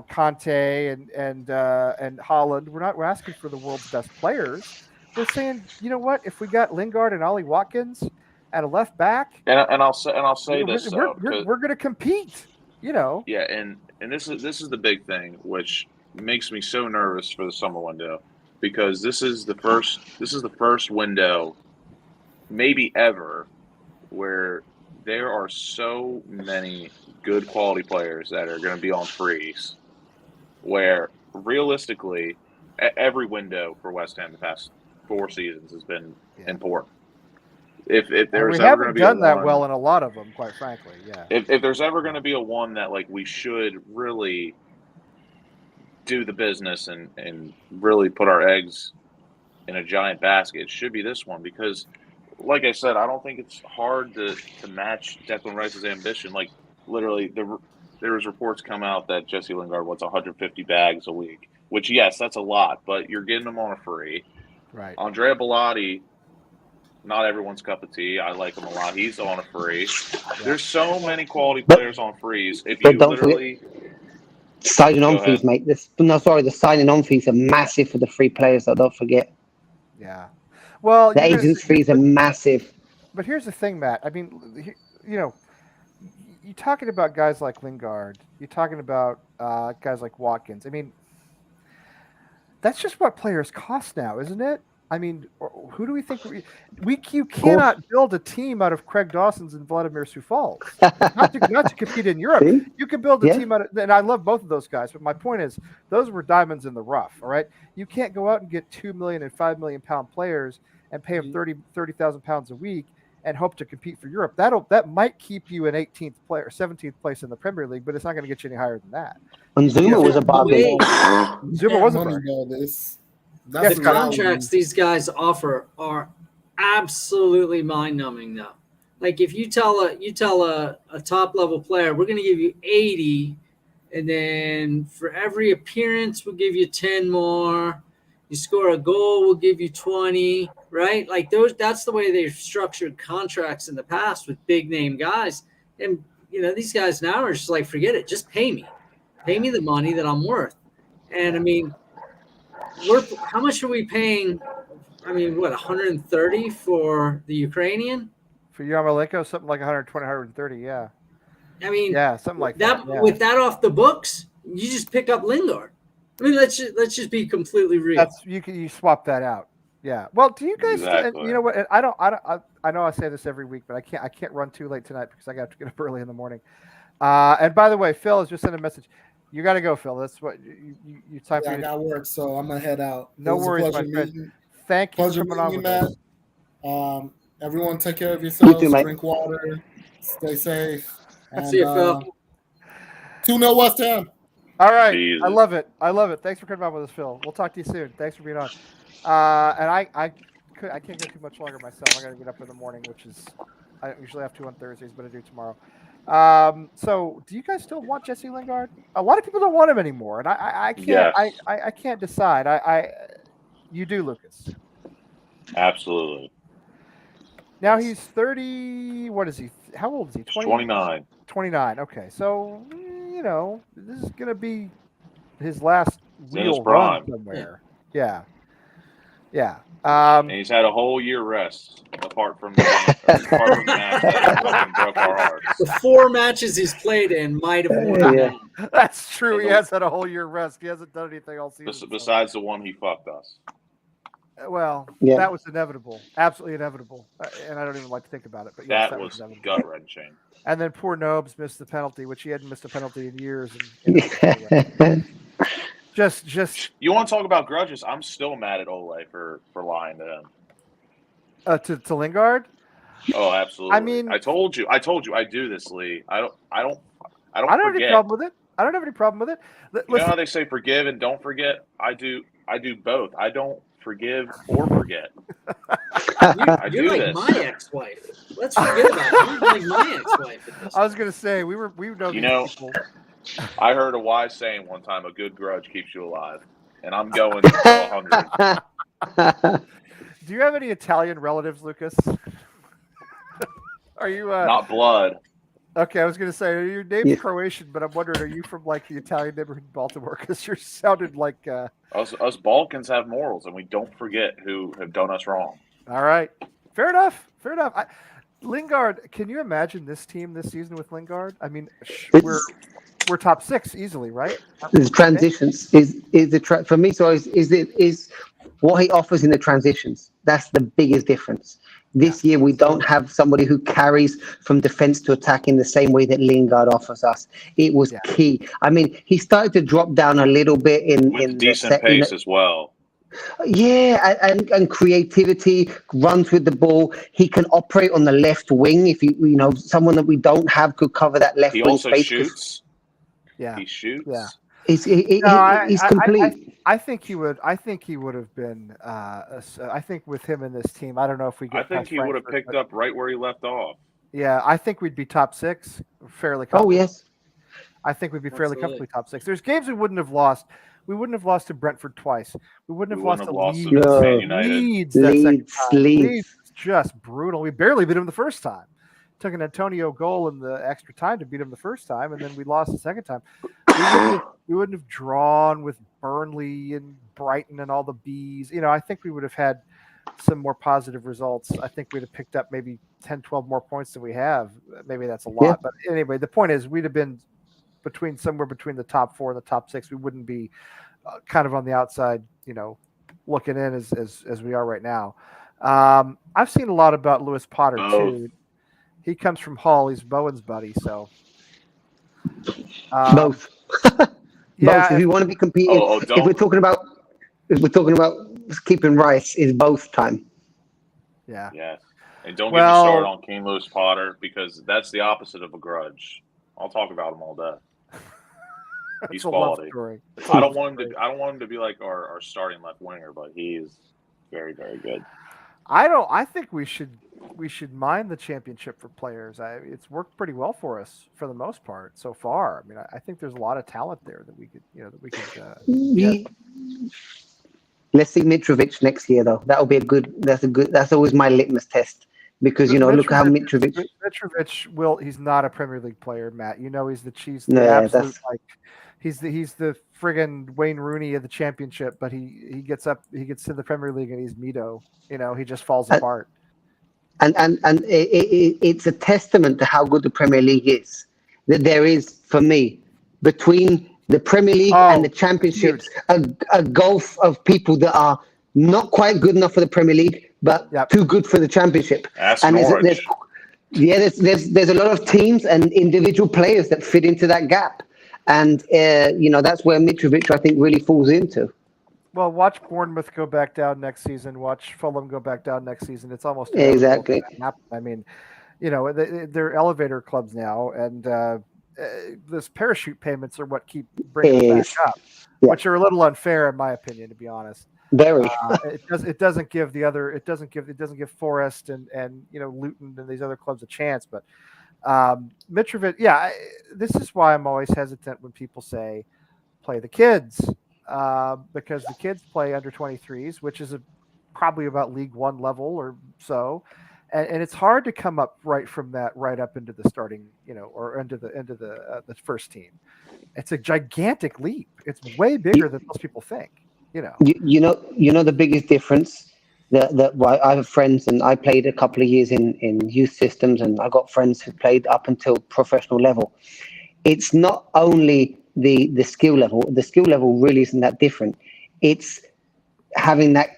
Conte and Haaland. We're asking for the world's best players. We're saying, you know what? If we got Lingard and Ollie Watkins at a left back, and I'll say this, we're going to compete. Yeah, and this is the big thing, which makes me so nervous for the summer window, because this is the first window, maybe ever, where there are so many good quality players that are going to be on freeze, where realistically every window for West Ham the past 4 seasons has been important. If there's we ever haven't going to be done that well in a lot of them, quite frankly. Yeah. If there's ever going to be a one that like we should really do the business and really put our eggs in a giant basket, it should be this one, because, like I said, I don't think it's hard to match Declan Rice's ambition. Like, literally, there was reports come out that Jesse Lingard wants 150 bags a week, which, yes, that's a lot, but you're getting them on a free. Right. Andrea Bellotti, not everyone's cup of tea. I like him a lot. He's on a free. There's so many quality players on frees. If you literally signing on fees, mate. The signing on fees are massive for the free players. So don't forget. Yeah. Well, the agents' fees are massive. But here's the thing, Matt. I mean, you're talking about guys like Lingard. You're talking about guys like Watkins. I mean, that's just what players cost now, isn't it? I mean, who do we think you cannot build a team out of Craig Dawson's and Vladimir Soufals. not to compete in Europe. See? You can build a team out of, and I love both of those guys, but my point is those were diamonds in the rough, all right? You can't go out and get 2 million and 5 million pound players and pay them 30,000 pounds a week and hope to compete for Europe. That might keep you in 18th place or 17th place in the Premier League, but it's not going to get you any higher than that. And Zuma was a bargain. Zuma was a bargain. The contracts these guys offer are absolutely mind-numbing, though. Like, if you tell a top-level player, we're going to give you 80, and then for every appearance, we'll give you 10 more. You score a goal, we'll give you 20. right? Like those, that's the way they've structured contracts in the past with big name guys. And, these guys now are just like, forget it, just pay me the money that I'm worth. And I mean, how much are we paying? I mean, what, 130 for the Ukrainian? For Yarmolenko, something like 120, 130. Yeah. I mean, yeah, something like that. Yeah. With that off the books, you just pick up Lingard. I mean, let's just be completely real. You swap that out. Yeah. Well, do you guys? Exactly. You know what? I know I say this every week, but I can't run too late tonight because I got to get up early in the morning. And by the way, Phil has just sent a message. You got to go, Phil. That's what you time for. I got work, so I'm gonna head out. No worries, my friend. Thank you for coming on with us. Everyone, take care of yourselves. too, Drink water. Stay safe. And, see you, Phil. 2-0 West Ham. All right. Jesus. I love it. Thanks for coming on with us, Phil. We'll talk to you soon. Thanks for being on. And I can't go too much longer myself. I got to get up in the morning, which is I usually have to on Thursdays, but I do tomorrow. So do you guys still want Jesse Lingard? A lot of people don't want him anymore, and I can't. Yes. I can't decide. You do, Lucas. Absolutely. Now he's 30. What is he? How old is he? 29. 29. Okay, so this is gonna be his last real prime. run somewhere. Yeah. And he's had a whole year rest, apart from the match that fucking broke our hearts. The 4 matches he's played in might have won. Yeah. That's true. He has had a whole year rest. He hasn't done anything all season. Besides the one he fucked us. Well, Yeah. that was inevitable. Absolutely inevitable. And I don't even like to think about it. But yes, That was inevitable. gut-wrenching. And then poor Nobes missed the penalty, which he hadn't missed a penalty in years. Just You want to talk about grudges? I'm still mad at Ole for lying to him. To Lingard. Oh, absolutely. I mean, I told you. I do this, Lee. I don't I don't have forget. any problem with it. I don't have any problem with it. You know how they say forgive and don't forget? I do both. I don't forgive or forget. You're like this. my ex-wife. Let's forget about it. You're like my ex-wife. I was gonna say we know these people. I heard a wise saying one time: "A good grudge keeps you alive," and I'm going to 100. Do you have any Italian relatives, Lucas? Are you Not blood? Okay, I was going to say your name's Croatian, but I'm wondering, are you from like the Italian neighborhood in Baltimore? Because you sounded like Us Balkans have morals, and we don't forget who have done us wrong. All right, fair enough. Lingard, can you imagine this team this season with Lingard? I mean, we're top 6 easily, right? The transitions for me. So is what he offers in the transitions. That's the biggest difference. This year, we don't have somebody who carries from defense to attack in the same way that Lingard offers us. It was key. I mean, he started to drop down a little bit in decent pace as well. Yeah, and creativity, runs with the ball. He can operate on the left wing. If someone that we don't have could cover that left wing also space. Shoots. Yeah, he shoots. Yeah. He's complete. I think he would have been. I think with him in this team, I don't know if we get. I think he would have picked up right where he left off. Yeah, I think we'd be top 6 fairly comfortably. Oh yes, I think we'd be fairly comfortably top 6. There's games we wouldn't have lost. We wouldn't have lost to Brentford twice. We wouldn't have lost to Leeds. Leeds just brutal. We barely beat him the first time. Took an Antonio goal in the extra time to beat him the first time, and then we lost the second time. We wouldn't have drawn with Burnley and Brighton and all the Bs. I think we would have had some more positive results. I think we'd have picked up maybe 10, 12 more points than we have. Maybe that's a lot. Yeah. But anyway, the point is we'd have been somewhere between the top 4 and the top 6. We wouldn't be kind of on the outside, looking in as we are right now. I've seen a lot about Lewis Potter too. He comes from Hull. He's Bowen's buddy. So both. Yeah. Both. If you want to be competing, if we're talking about keeping Rice, is both time. Yeah. Yeah. And don't get me started on King Lewis Potter, because that's the opposite of a grudge. I'll talk about him all day. He's quality. I don't want him to be like our starting left winger, but he is very, very good. I think we should mine the championship for players. It's worked pretty well for us for the most part so far. I mean, I think there's a lot of talent there that we could get. Let's see Mitrovic next year, though. That'll be a good. That's always my litmus test because look how Mitrovic. Mitrovic he's not a Premier League player, Matt. He's the Yeah, absolute he's the friggin' Wayne Rooney of the Championship, but he gets to the Premier League and he's Mito. He just falls apart. And it's a testament to how good the Premier League is. That there is, for me, between the Premier League and the Championships, a gulf of people that are not quite good enough for the Premier League, but too good for the Championship. That's and Norwich. there's a lot of teams and individual players that fit into that gap, and that's where Mitrovic, I think, really falls into. Well, watch Bournemouth go back down next season. Watch Fulham go back down next season. It's almost exactly. I mean, they're elevator clubs now, and those parachute payments are what keep bringing them back up, which are a little unfair in my opinion, to be honest. Very. It doesn't give Forest and Luton and these other clubs a chance. But Mitrovic, this is why I'm always hesitant when people say play the kids, because the kids play under 23s, which is probably about League One level or so. And it's hard to come up from that right up into the starting, or into the first team. It's a gigantic leap. It's way bigger than most people think. The biggest difference that I have friends, and I played a couple of years in youth systems, and I got friends who played up until professional level. It's not only the skill level. The skill level really isn't that different. It's having that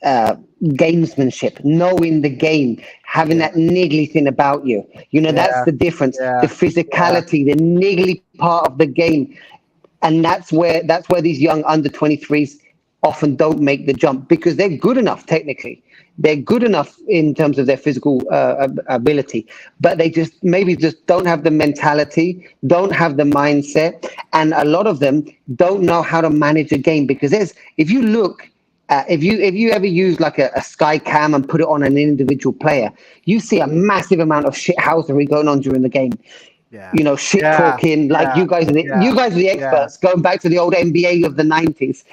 gamesmanship, knowing the game, having that niggly thing about you. That's the difference. The physicality, the niggly part of the game. And that's where these young under 23s often don't make the jump, because they're good enough technically. They're good enough in terms of their physical ability, but they maybe don't have the mentality, don't have the mindset, and a lot of them don't know how to manage a game. Because if you look, if you ever use like a sky cam and put it on an individual player, you see a massive amount of shithousery going on during the game. Talking, like you guys are the experts, going back to the old NBA of the 90s.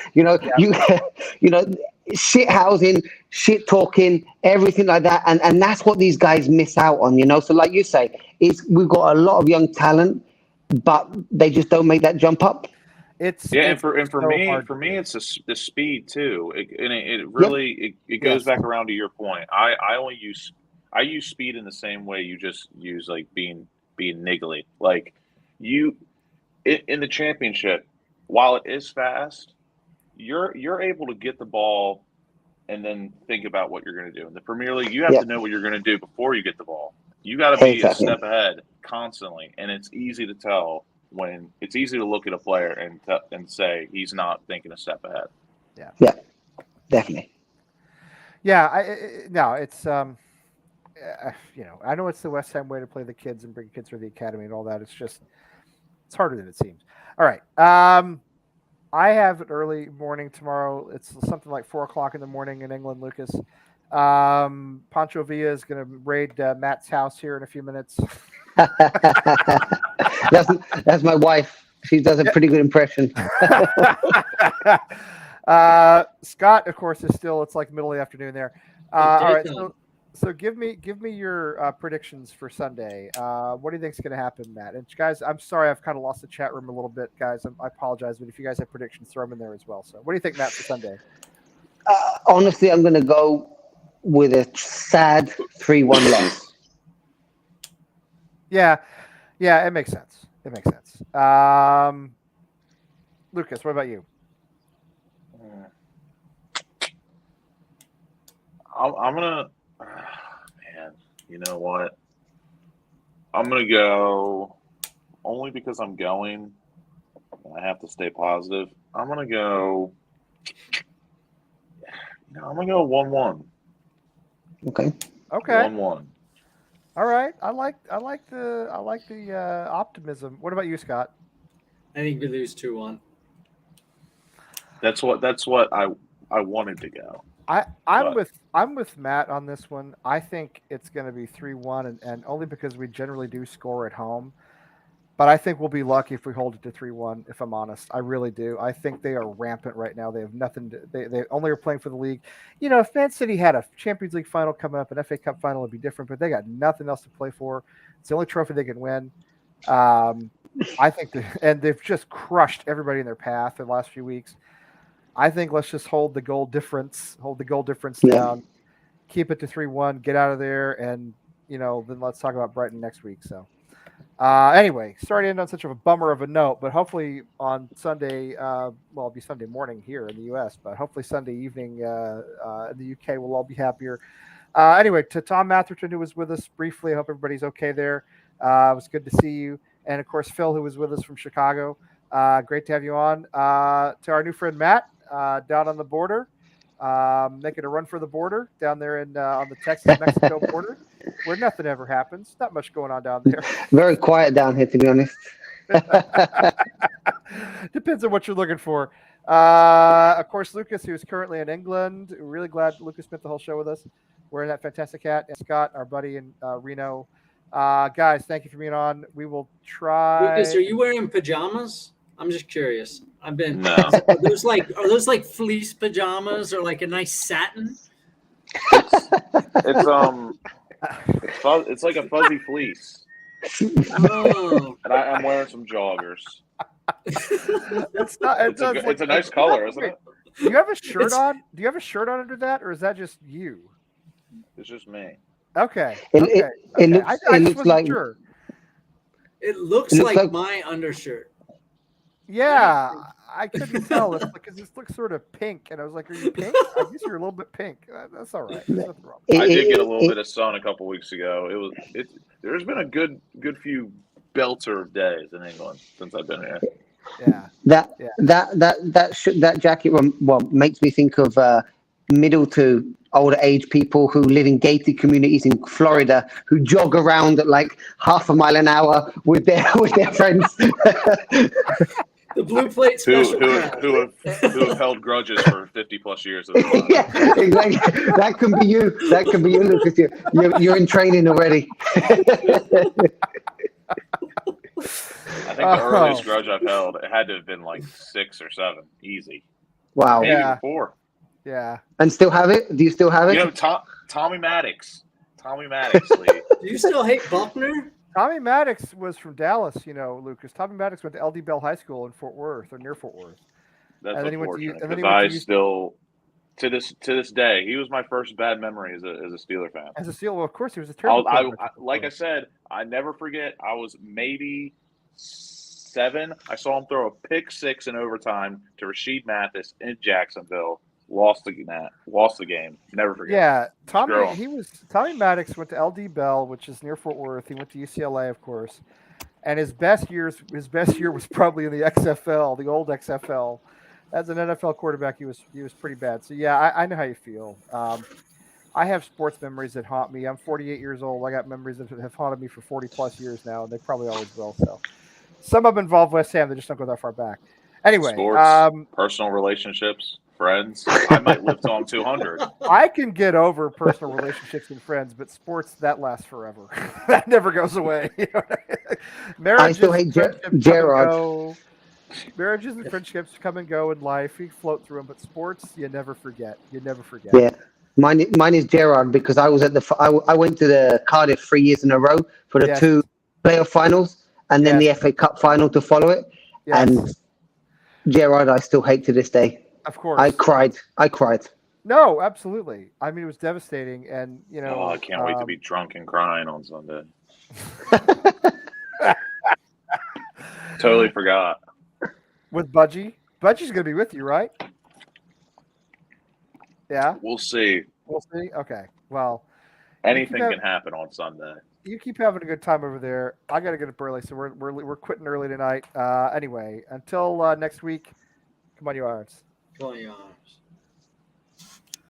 Shit housing, shit talking, everything like that, and that's what these guys miss out on. So like you say, we've got a lot of young talent, but they just don't make that jump up. And for me, it's the speed too. It really goes back around to your point. I use speed in the same way you just use like being niggly. Like in the Championship, while it is fast, you're able to get the ball and then think about what you're going to do. In the Premier League, you have to know what you're going to do before you get the ball. You got to be a step ahead constantly, and it's easy to tell when it's easy to look at a player and say he's not thinking a step ahead. Yeah, definitely. Yeah, it's I know it's the West Ham way to play the kids and bring kids through the academy and all that. It's harder than it seems. All right. I have an early morning tomorrow. It's something like 4:00 in the morning in England, Lucas. Pancho Villa is going to raid Matt's house here in a few minutes. That's my wife. She does a pretty good impression. Scott, of course, is still. It's like middle of the afternoon there. All right. So give me your predictions for Sunday. What do you think is going to happen, Matt? And guys, I'm sorry I've kind of lost the chat room a little bit, guys. I apologize, but if you guys have predictions, throw them in there as well. So what do you think, Matt, for Sunday? Honestly, I'm going to go with a sad 3-1 loss. Yeah, it makes sense. Lucas, what about you? I'm gonna. Man, you know what? I'm gonna go only because I'm going. I have to stay positive. I'm gonna go. I'm gonna go 1-1. Okay. 1-1. All right. I like the optimism. What about you, Scott? I think we lose 2-1. That's what I wanted to go. I'm with Matt on this one. I think it's going to be 3-1, and only because we generally do score at home. But I think we'll be lucky if we hold it to 3-1, if I'm honest. I really do. I think they are rampant right now. They have nothing to, they only are playing for the league. If Man City had a Champions League final coming up, an FA Cup final would be different, but they got nothing else to play for. It's the only trophy they can win. I think and they've just crushed everybody in their path in the last few weeks. I think let's just hold the goal difference down, keep it to 3-1, get out of there, and then let's talk about Brighton next week. So anyway, sorry to end on such a bummer of a note, but hopefully on Sunday, it'll be Sunday morning here in the US, but hopefully Sunday evening in the UK we'll all be happier. Anyway, to Tom Matherton, who was with us briefly, I hope everybody's okay there. It was good to see you. And of course, Phil, who was with us from Chicago. Great to have you on. To our new friend Matt, down on the border, making a run for the border down there on the Texas-Mexico border, where nothing ever happens. Not much going on down there. Very quiet down here, to be honest. Depends on what you're looking for. Of course, Lucas, who's currently in England. We're really glad Lucas spent the whole show with us, wearing that fantastic hat. And Scott, our buddy in Reno. Guys, thank you for being on. We will try. Lucas, are you wearing pajamas? I'm just curious. No. Are those like fleece pajamas or like a nice satin? It's like a fuzzy fleece. Oh. And I'm wearing some joggers. It's not. It's a nice color, isn't it? Do you have a shirt on? Do you have a shirt on under that, or is that just you? It's just me. Okay. It looks like sure. It looks looks like like- my undershirt. Yeah, I couldn't tell because this looks sort of pink, and I was like, "Are you pink?" I guess you're a little bit pink. That's all right. There's nothing wrong. I did get a little bit of sun a couple weeks ago. There's been a good few belter of days in England since I've been here. Yeah. That jacket makes me think of middle to older age people who live in gated communities in Florida who jog around at like half a mile an hour with their friends. The blue plate special. Who have held grudges for 50 plus years. Yeah, exactly. That can be you. That can be you, Lucas. You're in training already. I think the earliest grudge I've held, it had to have been like 6 or 7, easy. Wow. Maybe Yeah. 4. Yeah. And still have it? Do you still have it? Tommy Maddox, Lee. Do you still hate Buckner? Tommy Maddox was from Dallas, Lucas. Tommy Maddox went to LD Bell High School in Fort Worth, or near Fort Worth. That's And then he went to unfortunate and then he because went I to still, to this day, he was my first bad memory as a Steeler fan. As a Steeler, well, of course, he was a terrible. Like I said, I never forget. I was maybe 7. I saw him throw a pick 6 in overtime to Rasheed Mathis in Jacksonville. Lost the game. Never forget. Yeah, Tommy Maddox went to LD Bell, which is near Fort Worth. He went to UCLA, of course, and his best year was probably in the XFL, the old XFL. As an NFL quarterback, he was pretty bad. So yeah, I know how you feel. I have sports memories that haunt me. I'm 48 years old. I got memories that have haunted me for 40 plus years now, and they probably always will. So some of them involve West Ham. They just don't go that far back. Anyway, sports, personal relationships, friends. I might live till I'm 200. I can get over personal relationships and friends, but sports, that lasts forever. That never goes away. I still hate Gerard. Marriages and friendships come and go in life. You float through them, but sports, you never forget. Yeah. Mine is Gerard because I was I went to the Cardiff 3 years in a row for the 2 playoff finals and then the FA Cup final to follow it. Yes. And Gerard, I still hate to this day. Of course. I cried. No, absolutely. I mean, it was devastating. And, I can't wait to be drunk and crying on Sunday. Totally forgot. With Budgie. Budgie's going to be with you, right? Yeah? We'll see. Okay. Well, anything can happen on Sunday. You keep having a good time over there. I got to get up early, so we're quitting early tonight. Anyway, until next week, come on, you irons. Come on, you irons.